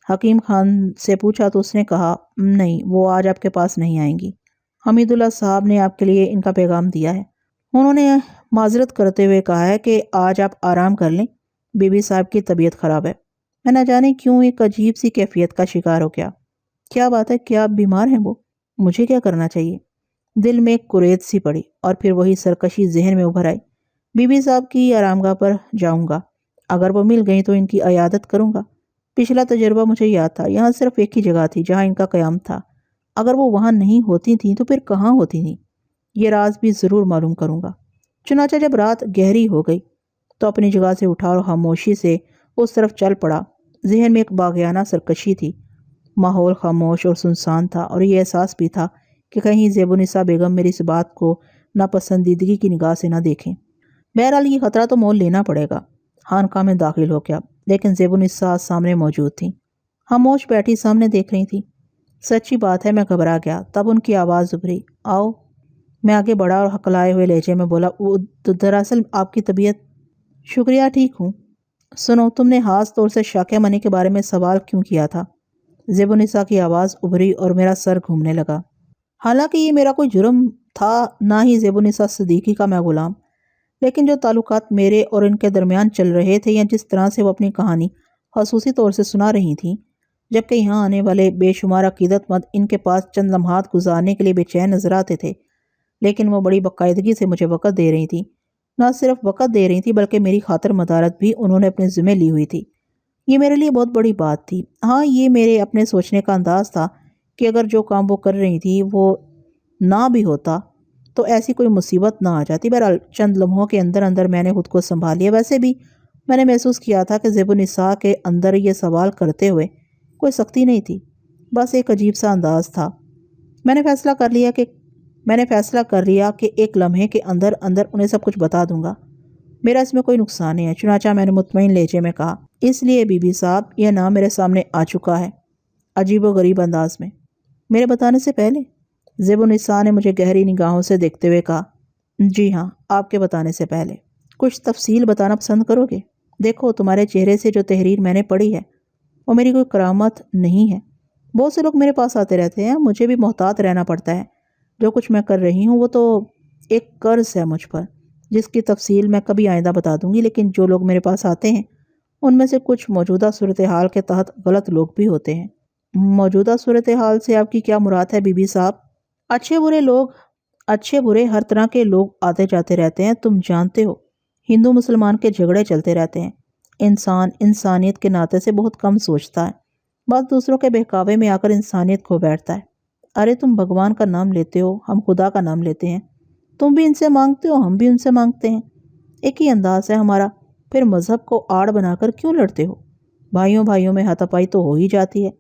حکیم خان سے پوچھا تو اس نے کہا، نہیں وہ آج آپ کے پاس نہیں آئیں گی، حمید اللہ صاحب نے آپ کے لیے ان کا پیغام دیا ہے۔ انہوں نے معذرت کرتے ہوئے کہا ہے کہ آج آپ آرام کر لیں، بی بی صاحب کی طبیعت خراب ہے۔ میں نہ جانے کیوں ایک عجیب سی کیفیت کا شکار ہو گیا۔ کیا بات ہے، کیا بیمار ہیں وہ؟ مجھے کیا کرنا چاہیے؟ دل میں ایک کریز سی پڑی، اور پھر وہی سرکشی ذہن میں ابھر آئی۔ بی بی صاحب کی آرامگاہ پر جاؤں گا، اگر وہ مل گئیں تو ان کی عیادت کروں گا۔ پچھلا تجربہ مجھے یاد تھا، یہاں صرف ایک ہی جگہ تھی جہاں ان کا قیام تھا۔ اگر وہ وہاں نہیں ہوتی تھیں تو پھر کہاں ہوتی تھیں؟ یہ راز بھی ضرور معلوم کروں گا۔ چنانچہ جب رات گہری ہو گئی تو اپنی جگہ سے اٹھا اور خاموشی سے اس طرف چل پڑا۔ ذہن میں ایک باغیانہ سرکشی تھی، ماحول خاموش اور سنسان تھا، اور یہ احساس بھی تھا کہ کہیں زیبونسا بیگم میری اس بات کو ناپسندیدگی کی نگاہ سے نہ دیکھیں۔ بہرحال یہ خطرہ تو مول لینا پڑے گا۔ خانقاہ میں داخل ہو گیا۔ لیکن زیب النساء سامنے موجود تھیں۔ خاموش بیٹھی سامنے دیکھ رہی تھی۔ سچی بات ہے میں گھبرا گیا۔ تب ان کی آواز ابھری، آؤ۔ میں آگے بڑھا اور ہکلائے ہوئے لہجے میں بولا، دراصل آپ کی طبیعت؟ شکریہ، ٹھیک ہوں۔ سنو، تم نے خاص طور سے شاکیہ منی کے بارے میں سوال کیوں کیا تھا؟ زیب النساء کی آواز ابھری اور میرا سر گھومنے لگا۔ حالانکہ یہ میرا کوئی جرم تھا نہ ہی زیب النساء صدیقی کا میں غلام، لیکن جو تعلقات میرے اور ان کے درمیان چل رہے تھے یا جس طرح سے وہ اپنی کہانی خصوصی طور سے سنا رہی تھیں، جبکہ یہاں آنے والے بے شمار عقیدت مند ان کے پاس چند لمحات گزارنے کے لیے بے چین نظر آتے تھے، لیکن وہ بڑی باقاعدگی سے مجھے وقت دے رہی تھیں۔ نہ صرف وقت دے رہی تھی بلکہ میری خاطر مدارت بھی انہوں نے اپنے ذمہ لی ہوئی تھی۔ یہ میرے لیے بہت بڑی بات تھی۔ ہاں، یہ میرے اپنے سوچنے کا انداز تھا کہ اگر جو کام وہ کر رہی تھی وہ نہ بھی ہوتا تو ایسی کوئی مصیبت نہ آ جاتی۔ بہرحال چند لمحوں کے اندر اندر میں نے خود کو سنبھال لیا۔ ویسے بھی میں نے محسوس کیا تھا کہ زیب النساء کے اندر یہ سوال کرتے ہوئے کوئی سختی نہیں تھی، بس ایک عجیب سا انداز تھا۔ میں نے فیصلہ کر لیا کہ ایک لمحے کے اندر اندر انہیں سب کچھ بتا دوں گا۔ میرا اس میں کوئی نقصان نہیں ہے۔ چنانچہ میں نے مطمئن لہجے میں کہا، اس لیے بی بی صاحب یہ نام میرے سامنے آ چکا ہے، عجیب و غریب انداز میں۔ میرے بتانے سے پہلے؟ زیب النساء نے مجھے گہری نگاہوں سے دیکھتے ہوئے کہا، جی ہاں، آپ کے بتانے سے پہلے۔ کچھ تفصیل بتانا پسند کرو گے؟ دیکھو، تمہارے چہرے سے جو تحریر میں نے پڑھی ہے وہ میری کوئی کرامت نہیں ہے۔ بہت سے لوگ میرے پاس آتے رہتے ہیں، مجھے بھی محتاط رہنا پڑتا ہے۔ جو کچھ میں کر رہی ہوں وہ تو ایک قرض ہے مجھ پر، جس کی تفصیل میں کبھی آئندہ بتا دوں گی، لیکن جو لوگ میرے پاس آتے ہیں ان میں سے کچھ موجودہ صورتحال کے تحت غلط لوگ بھی ہوتے ہیں۔ موجودہ صورتحال سے آپ کی کیا مراد ہے بی بی صاحب؟ اچھے برے ہر طرح کے لوگ آتے جاتے رہتے ہیں، تم جانتے ہو۔ ہندو مسلمان کے جھگڑے چلتے رہتے ہیں۔ انسان انسانیت کے ناطے سے بہت کم سوچتا ہے، بس دوسروں کے بہکاوے میں آ کر انسانیت کھو بیٹھتا ہے۔ ارے تم بھگوان کا نام لیتے ہو، ہم خدا کا نام لیتے ہیں، تم بھی ان سے مانگتے ہو، ہم بھی ان سے مانگتے ہیں، ایک ہی انداز ہے ہمارا، پھر مذہب کو آڑ بنا کر کیوں لڑتے ہو؟ بھائیوں میں ہاتھاپائی تو ہو ہی جاتی ہے،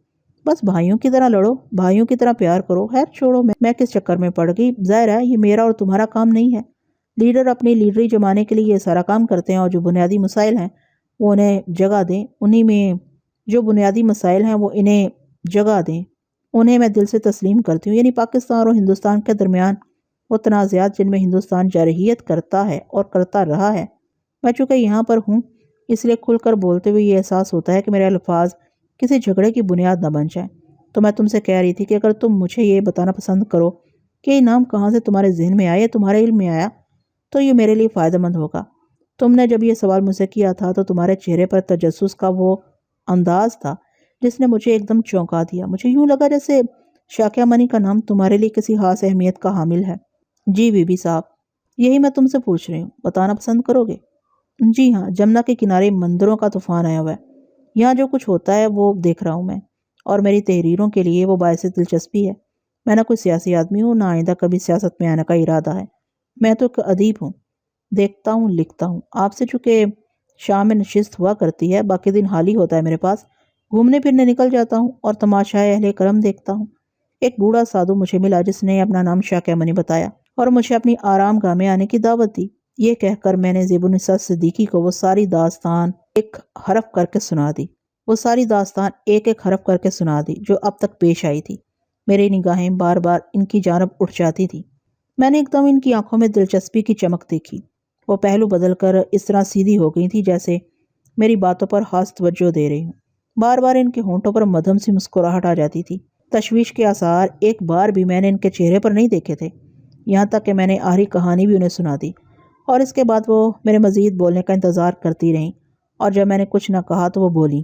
بس بھائیوں کی طرح لڑو، بھائیوں کی طرح پیار کرو۔ خیر چھوڑو، میں کس چکر میں پڑ گئی؟ ظاہر ہے یہ میرا اور تمہارا کام نہیں ہے۔ لیڈر اپنی لیڈری جمانے کے لیے یہ سارا کام کرتے ہیں، اور جو بنیادی مسائل ہیں وہ انہیں جگہ دیں، انہیں میں دل سے تسلیم کرتی ہوں۔ یعنی پاکستان اور ہندوستان کے درمیان وہ تنازعات جن میں ہندوستان جارحیت کرتا ہے اور کرتا رہا ہے، میں چونکہ یہاں پر ہوں اس لیے کھل کر بولتے ہوئے یہ احساس ہوتا ہے کہ میرے الفاظ کسی جھگڑے کی بنیاد نہ بن جائیں۔ تو میں تم سے کہہ رہی تھی کہ اگر تم مجھے یہ بتانا پسند کرو کہ یہ نام کہاں سے تمہارے ذہن میں آیا، تمہارے علم میں آیا، تو یہ میرے لیے فائدہ مند ہوگا۔ تم نے جب یہ سوال مجھ سے کیا تھا تو تمہارے چہرے پر تجسس کا وہ انداز تھا جس نے مجھے ایک دم چونکا دیا۔ مجھے یوں لگا جیسے شاکیہ منی کا نام تمہارے لیے کسی خاص اہمیت کا حامل ہے۔ جی بی بی صاحب، یہی میں تم سے پوچھ رہی ہوں، بتانا پسند کرو گے؟ جی ہاں، جمنا کے کنارے مندروں کا طوفان آیا ہوا ہے، یہاں جو کچھ ہوتا ہے وہ دیکھ رہا ہوں میں، اور میری تحریروں کے لیے وہ باعث دلچسپی ہے۔ میں نہ کوئی سیاسی آدمی ہوں، نہ آئندہ کبھی سیاست میں آنے کا ارادہ ہے۔ میں تو ایک ادیب ہوں، دیکھتا ہوں، لکھتا ہوں۔ آپ سے چونکہ شام میں نشست ہوا کرتی ہے، باقی دن خالی ہوتا ہے میرے پاس، گھومنے پھرنے نکل جاتا ہوں اور تماشائے اہل کرم دیکھتا ہوں۔ ایک بوڑھا سادھو مجھے ملا جس نے اپنا نام شاکیہ منی بتایا اور مجھے اپنی آرام گاہ میں آنے کی دعوت دی۔ یہ کہہ کر میں نے زیب النساء صدیقی کو وہ ساری داستان ایک حرف کر کے سنا دی جو اب تک پیش آئی تھی۔ میری نگاہیں بار بار ان کی جانب اٹھ جاتی تھی۔ میں نے ایک دم ان کی آنکھوں میں دلچسپی کی چمک دیکھی۔ وہ پہلو بدل کر اس طرح سیدھی ہو گئی تھی جیسے میری باتوں پر خاص توجہ دے رہی ہوں۔ بار بار ان کے ہونٹوں پر مدھم سی مسکراہٹ آ جاتی تھی۔ تشویش کے آثار ایک بار بھی میں نے ان کے چہرے پر نہیں دیکھے تھے، یہاں تک کہ میں نے آخری کہانی بھی انہیں سنا دی، اور اس کے بعد وہ میرے مزید بولنے کا انتظار کرتی رہیں، اور جب میں نے کچھ نہ کہا تو وہ بولی،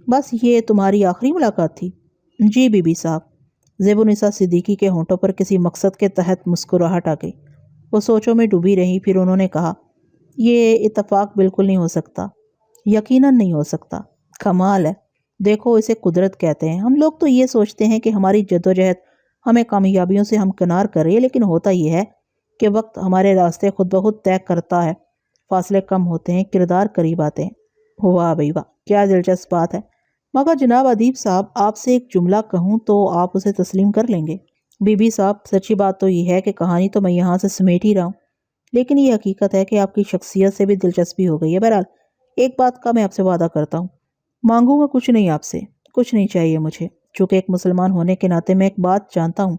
بس یہ تمہاری آخری ملاقات تھی؟ جی بی بی صاحب۔ زیب النساء صدیقی کے ہونٹوں پر کسی مقصد کے تحت مسکراہٹ آ گئی۔ وہ سوچوں میں ڈوبی رہی، پھر انہوں نے کہا، یہ اتفاق بالکل نہیں ہو سکتا، یقیناً نہیں ہو سکتا۔ کمال ہے، دیکھو اسے قدرت کہتے ہیں۔ ہم لوگ تو یہ سوچتے ہیں کہ ہماری جدوجہد ہمیں کامیابیوں سے ہمکنار کر رہی ہے، لیکن ہوتا یہ ہے کہ وقت ہمارے راستے خود بخود طے کرتا ہے، فاصلے کم ہوتے ہیں، کردار قریب آتے ہیں۔ واہ بھائی واہ، کیا دلچسپ بات ہے، مگر جناب ادیب صاحب آپ سے ایک جملہ کہوں تو آپ اسے تسلیم کر لیں گے؟ بی بی صاحب، سچی بات تو یہ ہے کہ کہانی تو میں یہاں سے سمیٹ ہی رہا ہوں، لیکن یہ حقیقت ہے کہ آپ کی شخصیت سے بھی دلچسپی ہو گئی ہے۔ بہرحال ایک بات کا میں آپ سے وعدہ کرتا ہوں مانگوں گا کچھ نہیں آپ سے، کچھ نہیں چاہیے مجھے۔ چونکہ ایک مسلمان ہونے کے ناطے میں ایک بات جانتا ہوں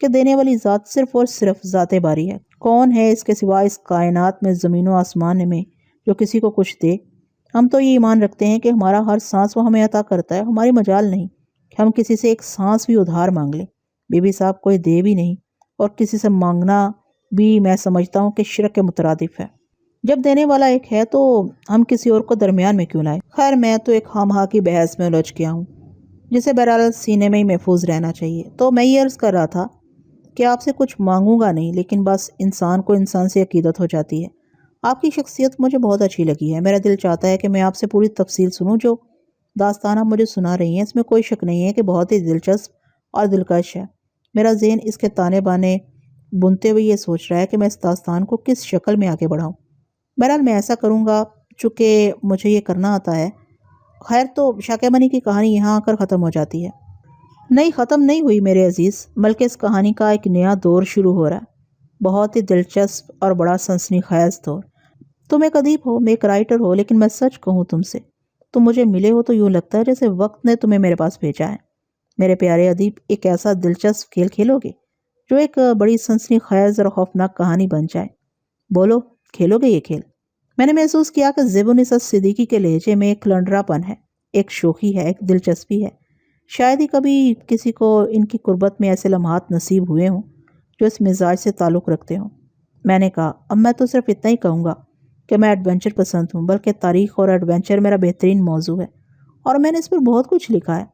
کہ دینے والی ذات صرف اور صرف ذات باری ہے۔ کون ہے اس کے سوا اس کائنات میں، زمین و آسمان میں، جو کسی کو کچھ دے؟ ہم تو یہ ایمان رکھتے ہیں کہ ہمارا ہر سانس وہ ہمیں عطا کرتا ہے، ہماری مجال نہیں کہ ہم کسی سے ایک سانس بھی ادھار مانگ لیں۔ بی بی صاحب کوئی دے بھی نہیں، اور کسی سے مانگنا بھی میں سمجھتا ہوں کہ شرک کے مترادف ہے۔ جب دینے والا ایک ہے تو ہم کسی اور کو درمیان میں کیوں لائیں؟ خیر، میں تو ایک خام خواہ کی بحث میں الجھ گیا ہوں جسے بہرحال سینے میں ہی محفوظ رہنا چاہیے۔ تو میں یہ عرض کر رہا تھا کہ آپ سے کچھ مانگوں گا نہیں، لیکن بس انسان کو انسان سے عقیدت ہو جاتی ہے۔ آپ کی شخصیت مجھے بہت اچھی لگی ہے۔ میرا دل چاہتا ہے کہ میں آپ سے پوری تفصیل سنوں۔ جو داستان آپ مجھے سنا رہی ہیں اس میں کوئی شک نہیں ہے کہ بہت ہی دلچسپ اور دلکش ہے۔ میرا ذہن اس کے تانے بانے بنتے ہوئے یہ سوچ رہا ہے کہ میں اس داستان کو کس شکل میں آگے بڑھاؤں۔ بہرحال میں ایسا کروں گا چونکہ مجھے یہ کرنا آتا ہے۔ خیر، تو شاکیہ منی کی کہانی یہاں آ کر ختم ہو جاتی ہے؟ نہیں، ختم نہیں ہوئی میرے عزیز، بلکہ اس کہانی کا ایک نیا دور شروع ہو رہا ہے، بہت ہی دلچسپ اور بڑا سنسنی خیز دور۔ تم ایک ادیب ہو، میں ایک رائٹر ہو، لیکن میں سچ کہوں تم سے، تم مجھے ملے ہو تو یوں لگتا ہے جیسے وقت نے تمہیں میرے پاس بھیجا ہے۔ میرے پیارے ادیب، ایک ایسا دلچسپ کھیل کھیلو گے جو ایک بڑی سنسنی خیز اور خوفناک کہانی بن جائے؟ بولو، کھیلو گے یہ کھیل؟ میں نے محسوس کیا کہ زیب-النساء صدیقی کے لہجے میں ایک لنڈرا پن ہے، ایک شوخی ہے، ایک دلچسپی ہے۔ شاید ہی کبھی کسی کو ان کی قربت میں ایسے لمحات نصیب ہوئے ہوں جو اس مزاج سے تعلق رکھتے ہوں۔ میں نے کہا، اب میں تو صرف اتنا ہی کہوں گا کہ میں ایڈونچر پسند ہوں، بلکہ تاریخ اور ایڈونچر میرا بہترین موضوع ہے، اور میں نے اس پر بہت کچھ لکھا ہے۔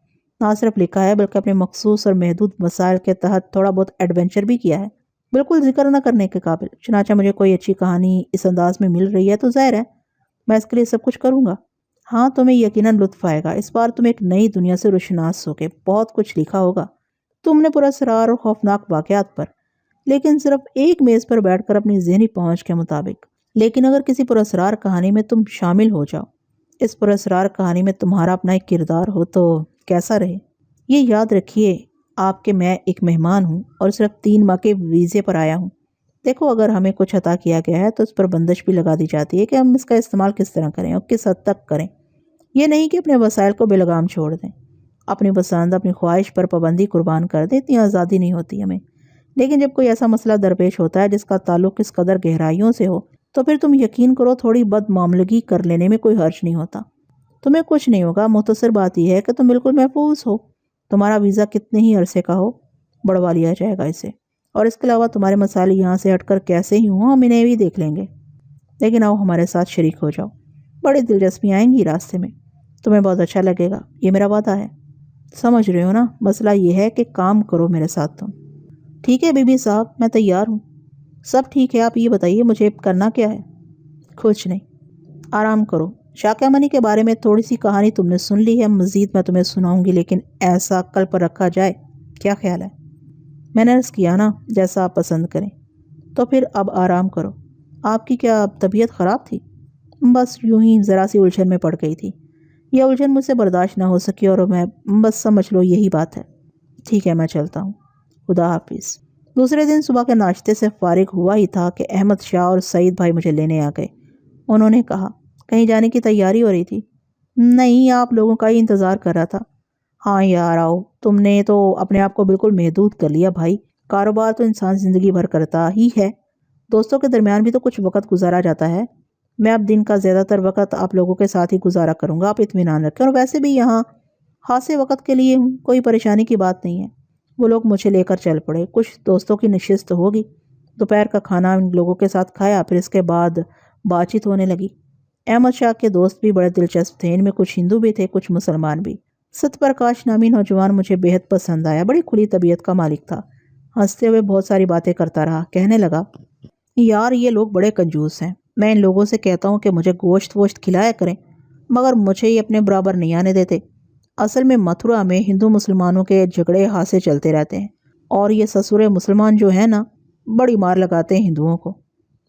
نہ صرف لکھا ہے بلکہ اپنے مخصوص اور محدود وسائل کے تحت تھوڑا بہت ایڈونچر بھی کیا ہے، بالکل ذکر نہ کرنے کے قابل۔ چنانچہ مجھے کوئی اچھی کہانی اس انداز میں مل رہی ہے تو ظاہر ہے میں اس کے لیے سب کچھ کروں گا۔ ہاں، تمہیں یقیناً لطف آئے گا۔ اس بار تم ایک نئی دنیا سے روشناس ہوگے، بہت کچھ لکھا ہوگا تم نے پراسرار اور خوفناک واقعات پر، لیکن صرف ایک میز پر بیٹھ کر اپنی ذہنی پہنچ کے مطابق۔ لیکن اگر کسی پراسرار کہانی میں تم شامل ہو جاؤ، اس پراسرار کہانی میں تمہارا اپنا ایک کردار ہو، تو کیسا رہے؟ یہ یاد رکھیے آپ کہ میں ایک مہمان ہوں اور صرف 3 ماہ کے ویزے پر آیا ہوں۔ دیکھو، اگر ہمیں کچھ عطا کیا گیا ہے تو اس پر بندش بھی لگا دی جاتی ہے کہ ہم اس کا استعمال کس طرح کریں اور کس حد تک کریں۔ یہ نہیں کہ اپنے وسائل کو بے لگام چھوڑ دیں، اپنی پسند، اپنی خواہش پر پابندی قربان کر دیں۔ اتنی آزادی نہیں ہوتی ہمیں۔ لیکن جب کوئی ایسا مسئلہ درپیش ہوتا ہے جس کا تعلق اس قدر گہرائیوں سے ہو، تو پھر تم یقین کرو تھوڑی بد معاملگی کر لینے میں کوئی حرج نہیں ہوتا۔ تمہیں کچھ نہیں ہوگا، مختصر بات یہ ہے کہ تم بالکل محفوظ ہو۔ تمہارا ویزا کتنے ہی عرصے کا ہو، بڑھوا لیا جائے گا اسے، اور اس کے علاوہ تمہارے مسائل یہاں سے ہٹ کر کیسے ہی ہوں ہم انہیں بھی دیکھ لیں گے۔ لیکن آؤ ہمارے ساتھ شریک ہو جاؤ، بڑی دلچسپی آئیں گی راستے میں، تمہیں بہت اچھا لگے گا، یہ میرا وعدہ ہے۔ سمجھ رہے ہو نا؟ مسئلہ یہ ہے کہ کام کرو میرے ساتھ تم۔ ٹھیک ہے بی بی صاحب، میں تیار ہوں۔ سب ٹھیک ہے، آپ یہ بتائیے مجھے کرنا کیا ہے؟ کچھ نہیں، آرام کرو۔ شاکیہ منی کے بارے میں تھوڑی سی کہانی تم نے سن لی ہے، مزید میں تمہیں سناؤں گی، لیکن ایسا کل پر رکھا جائے، کیا خیال ہے؟ میں نے عرض کیا نا، جیسا آپ پسند کریں۔ تو پھر اب آرام کرو۔ آپ کی کیا طبیعت خراب تھی؟ بس یوں ہی ذرا سی الجھن میں پڑ گئی تھی۔ یہ الجھن مجھ سے برداشت نہ ہو سکی اور میں بس سمجھ لو یہی بات ہے۔ ٹھیک ہے، میں چلتا ہوں، خدا حافظ۔ دوسرے دن صبح کے ناشتے سے فارغ ہوا ہی تھا کہ احمد شاہ اور سعید بھائی مجھے لینے آ گئے۔ انہوں نے کہا، کہیں جانے کی تیاری ہو رہی تھی؟ نہیں، آپ لوگوں کا ہی انتظار کر رہا تھا۔ ہاں یار، آؤ، تم نے تو اپنے آپ کو بالکل محدود کر لیا بھائی۔ کاروبار تو انسان زندگی بھر کرتا ہی ہے، دوستوں کے درمیان بھی تو کچھ وقت گزارا جاتا ہے۔ میں اب دن کا زیادہ تر وقت آپ لوگوں کے ساتھ ہی گزارا کروں گا، آپ اطمینان رکھیں۔ اور ویسے بھی یہاں خاصے وقت کے لیے ہوں، کوئی پریشانی کی بات نہیں ہے۔ وہ لوگ مجھے لے کر چل پڑے۔ کچھ دوستوں کی نشست ہوگی، دوپہر کا کھانا ان لوگوں کے ساتھ کھایا، پھر اس کے بعد بات چیت ہونے لگی۔ احمد شاہ کے دوست بھی بڑے دلچسپ تھے، ان میں کچھ ہندو بھی تھے، کچھ مسلمان بھی۔ ست پرکاش نامی نوجوان مجھے بہت پسند آیا، بڑی کھلی طبیعت کا مالک تھا۔ ہنستے ہوئے بہت ساری باتیں کرتا رہا، کہنے لگا، یار یہ لوگ بڑے کنجوس ہیں۔ میں ان لوگوں سے کہتا ہوں کہ مجھے گوشت ووشت کھلایا کریں، مگر مجھے یہ اپنے برابر نہیں آنے دیتے۔ اصل میں متھرا میں ہندو مسلمانوں کے جھگڑے ہاتھ چلتے رہتے ہیں، اور یہ سسورے مسلمان جو ہیں نا، بڑی مار لگاتے ہیں ہندوؤں کو۔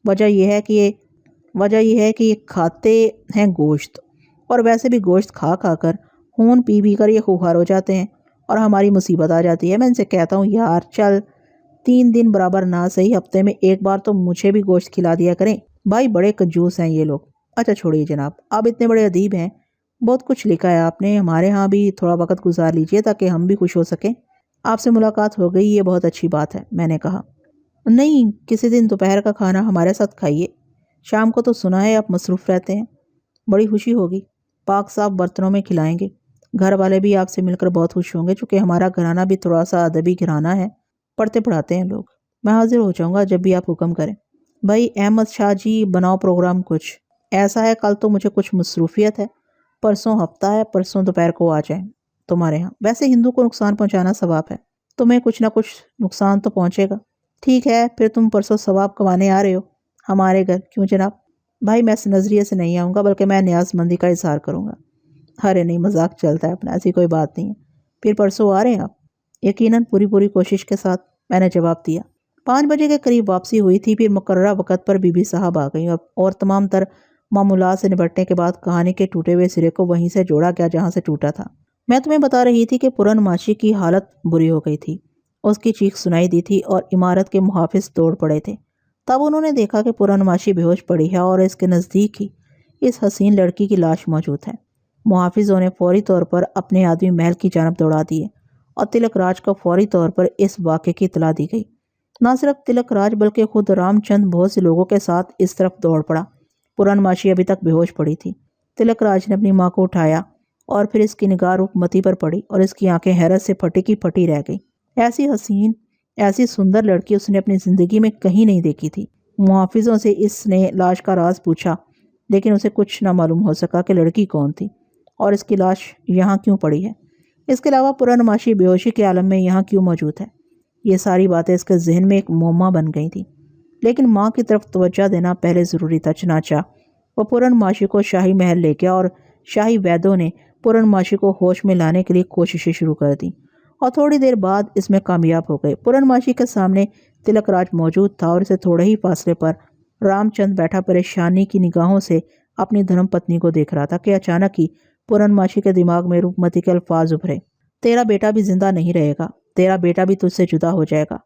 وجہ یہ ہے کہ یہ کھاتے ہیں گوشت، اور ویسے بھی گوشت کھا کھا کر، خون پی پی کر یہ خوار ہو جاتے ہیں، اور ہماری مصیبت آ جاتی ہے۔ میں ان سے کہتا ہوں، یار چل 3 دن برابر نہ صحیح، ہفتے میں ایک بار تو مجھے بھی گوشت کھلا دیا کریں۔ بھائی بڑے کنجوس ہیں یہ لوگ۔ اچھا چھوڑیے جناب، آپ اتنے بڑے ادیب ہیں، بہت کچھ لکھا ہے آپ نے، ہمارے ہاں بھی تھوڑا وقت گزار لیجئے تاکہ ہم بھی خوش ہو سکیں۔ آپ سے ملاقات ہو گئی، یہ بہت اچھی بات ہے، میں نے کہا۔ نہیں، کسی دن دوپہر کا کھانا ہمارے ساتھ کھائیے، شام کو تو سنا ہے آپ مصروف رہتے ہیں۔ بڑی خوشی ہوگی، پاک صاف برتنوں میں کھلائیں گے۔ گھر والے بھی آپ سے مل کر بہت خوش ہوں گے، چونکہ ہمارا گھرانہ بھی تھوڑا سا ادبی گھرانہ ہے، پڑھتے پڑھاتے ہیں لوگ۔ میں حاضر ہو جاؤں گا جب بھی آپ حکم کریں۔ بھائی احمد شاہ جی، بناؤ پروگرام کچھ ایسا ہے، کل تو مجھے کچھ مصروفیت ہے، پرسوں ہفتہ ہے، پرسوں دوپہر کو آ جائیں تمہارے ہاں۔ ویسے ہندو کو نقصان پہنچانا ثواب ہے، تمہیں کچھ نہ کچھ نقصان تو پہنچے گا۔ ٹھیک ہے، پھر تم پرسوں ثواب کمانے آ رہے ہو ہمارے گھر، کیوں جناب؟ بھائی میں اس نظریے سے نہیں آؤں گا، بلکہ میں نیاز مندی کا اظہار کروں گا۔ ارے نہیں، مذاق چلتا ہے اپنا، ایسی کوئی بات نہیں ہے۔ پھر پرسوں آ رہے ہیں آپ؟ یقیناً، پوری کوشش کے ساتھ، میں نے جواب دیا۔ 5 بجے کے قریب واپسی ہوئی تھی، پھر مقررہ وقت پر بی بی صاحب آ گئیں اور تمام تر معمولات سے نبٹنے کے بعد کہانی کے ٹوٹے ہوئے سرے کو وہیں سے جوڑا گیا جہاں سے ٹوٹا تھا۔ میں تمہیں بتا رہی تھی کہ پورن ماشی کی حالت بری ہو گئی تھی، اس کی چیخ سنائی دی تھی اور عمارت کے محافظ دوڑ پڑے تھے۔ تب انہوں نے دیکھا کہ پورن ماشی بے ہوش پڑی ہے اور اس کے نزدیک ہی اس حسین لڑکی کی لاش موجود ہے۔ محافظوں نے فوری طور پر اپنے آدمی محل کی جانب دوڑا دیے اور تلک راج کو فوری طور پر اس واقعے کی اطلاع دی گئی۔ نہ صرف تلک راج بلکہ خود رام چند بہت سے لوگوں کے ساتھ اس طرف دوڑ پڑا۔ پورن ماشی ابھی تک بے ہوش پڑی تھی۔ تلک راج نے اپنی ماں کو اٹھایا اور پھر اس کی نگاہ روپمتی پر پڑی اور اس کی آنکھیں حیرت سے پھٹی کی پھٹی رہ گئی۔ ایسی حسین، ایسی سندر لڑکی اس نے اپنی زندگی میں کہیں نہیں دیکھی تھی۔ محافظوں سے اس نے لاش کا راز پوچھا، لیکن اسے کچھ نہ معلوم ہو سکا کہ لڑکی کون تھی اور اس کی لاش یہاں کیوں پڑی ہے۔ اس کے علاوہ پورن ماشی بے ہوشی کے عالم میں یہاں کیوں موجود ہے؟ یہ ساری باتیں اس کے ذہن میں ایک معمہ بن گئی تھیں، لیکن ماں کی طرف توجہ دینا پہلے ضروری تھا۔ چنانچہ وہ پورن ماشی کو شاہی محل لے گیا اور شاہی ویدوں نے پورن ماشی کو ہوش میں لانے کے لیے کوششیں شروع کر دیں اور تھوڑی دیر بعد اس میں کامیاب ہو گئے۔ پورن ماشی کے سامنے تلک راج موجود تھا اور اسے تھوڑے ہی فاصلے پر رام چند بیٹھا پریشانی کی نگاہوں سے اپنی دھرم پتنی کو دیکھ رہا تھا کہ اچانک ہی پورن ماشی کے دماغ میں روپمتی کے الفاظ ابھرے۔ تیرا بیٹا بھی زندہ نہیں رہے گا، تیرا بیٹا بھی تجھ سے جدا ہو جائے گا،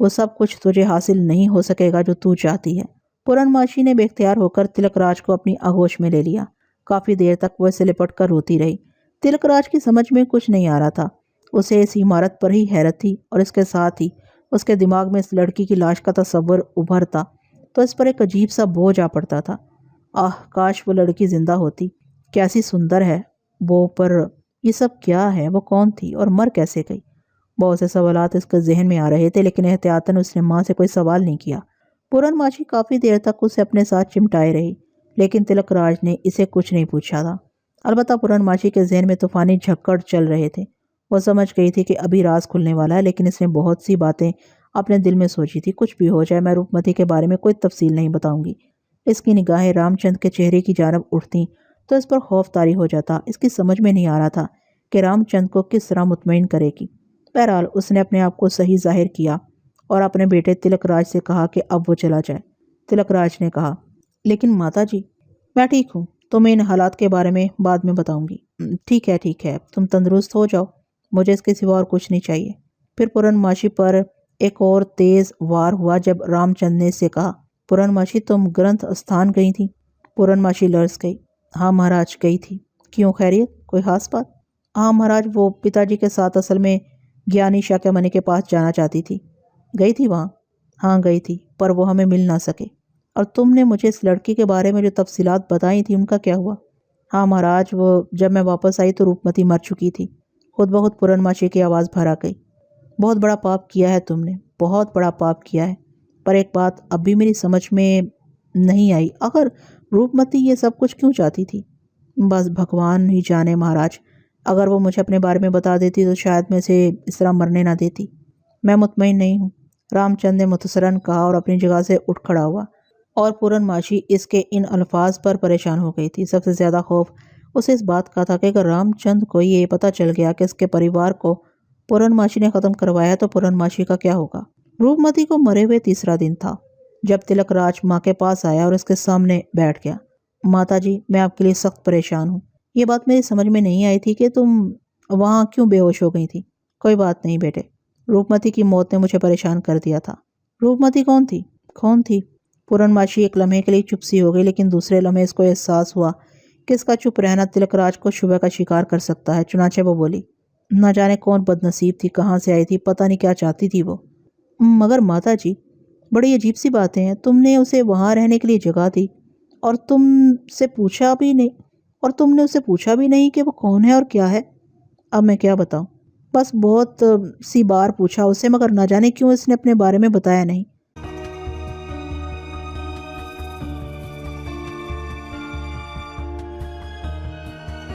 وہ سب کچھ تجھے حاصل نہیں ہو سکے گا جو تو چاہتی ہے۔ پورن ماشی نے بے اختیار ہو کر تلک راج کو اپنی آغوش میں لے لیا۔ کافی دیر تک وہ اسے لپٹ کر روتی رہی۔ تلک راج کی سمجھ میں کچھ نہیں آ رہا تھا، اسے اس عمارت پر ہی حیرت تھی اور اس کے ساتھ ہی اس کے دماغ میں اس لڑکی کی لاش کا تصور ابھرتا تو اس پر ایک عجیب سا بوجھ آ پڑتا تھا۔ کاش وہ لڑکی زندہ ہوتی، کیسی سندر ہے وہ، پر یہ سب کیا ہے؟ وہ کون تھی اور مر کیسے گئی؟ بہت سے سوالات اس کے ذہن میں آ رہے تھے، لیکن احتیاطاً اس نے ماں سے کوئی سوال نہیں کیا۔ پورن ماشی کافی دیر تک اسے اپنے ساتھ چمٹائے رہی، لیکن تلک راج نے اسے کچھ نہیں پوچھا تھا۔ البتہ پورن ماشی کے ذہن میں طوفانی جھکڑ چل رہے تھے۔ وہ سمجھ گئی تھی کہ ابھی راز کھلنے والا ہے، لیکن اس نے بہت سی باتیں اپنے دل میں سوچی تھی۔ کچھ بھی ہو جائے، میں روپمتی کے بارے میں کوئی تفصیل نہیں بتاؤں گی۔ اس کی نگاہیں رام چند کے چہرے کی جانب اٹھتیں تو اس پر خوف طاری ہو جاتا۔ اس کی سمجھ میں نہیں آ رہا تھا کہ رام چند کو کس طرح مطمئن کرے گی۔ بہرحال اس نے اپنے آپ کو صحیح ظاہر کیا اور اپنے بیٹے تلک راج سے کہا کہ اب وہ چلا جائے۔ تلک راج نے کہا، لیکن ماتا جی، میں ٹھیک ہوں، تمہیں ان حالات کے بارے میں بعد میں بتاؤں گی۔ ٹھیک ہے، تم تندرست ہو جاؤ، مجھے اس کے سوا اور کچھ نہیں چاہیے۔ پھر پورن ماشی پر ایک اور تیز وار ہوا جب رام چند نے اس سے کہا، پورن ماشی، تم گرنتھ استھان گئی تھی؟ پورن ماشی لرز گئی۔ ہاں مہاراج، گئی تھی۔ کیوں، خیریت، کوئی خاص بات؟ ہاں مہاراج، وہ پتا جی کے ساتھ اصل میں گیانی شاکیہ منی کے پاس جانا چاہتی تھی۔ گئی تھی وہاں؟ ہاں گئی تھی، پر وہ ہمیں مل نہ سکے۔ اور تم نے مجھے اس لڑکی کے بارے میں جو تفصیلات بتائی تھی ان کا کیا ہوا؟ ہاں مہاراج، وہ جب میں واپس آئی تو روپمتی مر چکی تھی۔ خود بخود پورن ماشی کی آواز بھر آ گئی۔ بہت بڑا پاپ کیا ہے تم نے، بہت بڑا پاپ کیا ہے، پر ایک بات اب بھی میری سمجھ میں نہیں آئی، آخر روپمتی یہ سب کچھ کیوں چاہتی تھی؟ بس بھگوان ہی جانے مہاراج، اگر وہ مجھے اپنے بارے میں بتا دیتی تو شاید میں اسے اس طرح مرنے نہ دیتی۔ میں مطمئن نہیں ہوں، رام چند نے متصراً کہا اور اپنی جگہ سے اٹھ کھڑا ہوا، اور پورن ماشی اس کے ان الفاظ پر پریشان ہو گئی تھی۔ سب سے زیادہ خوف اسے اس بات کا تھا کہ اگر رام چند کو یہ پتہ چل گیا کہ اس کے پریوار کو پورن ماشی نے ختم کروایا تو پورن ماشی کا کیا ہوگا؟ روپمتی کو مرے ہوئے تیسرا دن تھا جب تلک راج ماں کے پاس آیا اور اس کے سامنے بیٹھ گیا۔ ماتا جی، میں آپ کے لیے سخت پریشان ہوں۔ یہ بات میری سمجھ میں نہیں آئی تھی کہ تم وہاں کیوں بے ہوش ہو گئی تھی۔ کوئی بات نہیں بیٹے، روپمتی کی موت نے مجھے پریشان کر دیا تھا۔ روپمتی کون تھی؟ پورن ماشی ایک لمحے کے لیے چپ سی ہو گئی، لیکن دوسرے لمحے اس کو احساس ہوا کہ اس کا چپ رہنا تلک راج کو شبہ کا شکار کر سکتا ہے، چنانچہ وہ بولی، نہ جانے کون بد نصیب تھی، کہاں سے آئی تھی، پتہ نہیں کیا چاہتی تھی وہ۔ مگر ماتا جی، بڑی عجیب سی باتیں ہیں، تم نے اسے وہاں رہنے کے لیے جگہ دی اور تم سے پوچھا بھی نہیں، اور تم نے اسے پوچھا بھی نہیں کہ وہ کون ہے اور کیا ہے۔ اب میں کیا بتاؤں، بس بہت سی بار پوچھا اسے، مگر نہ جانے کیوں اس نے اپنے بارے میں بتایا نہیں۔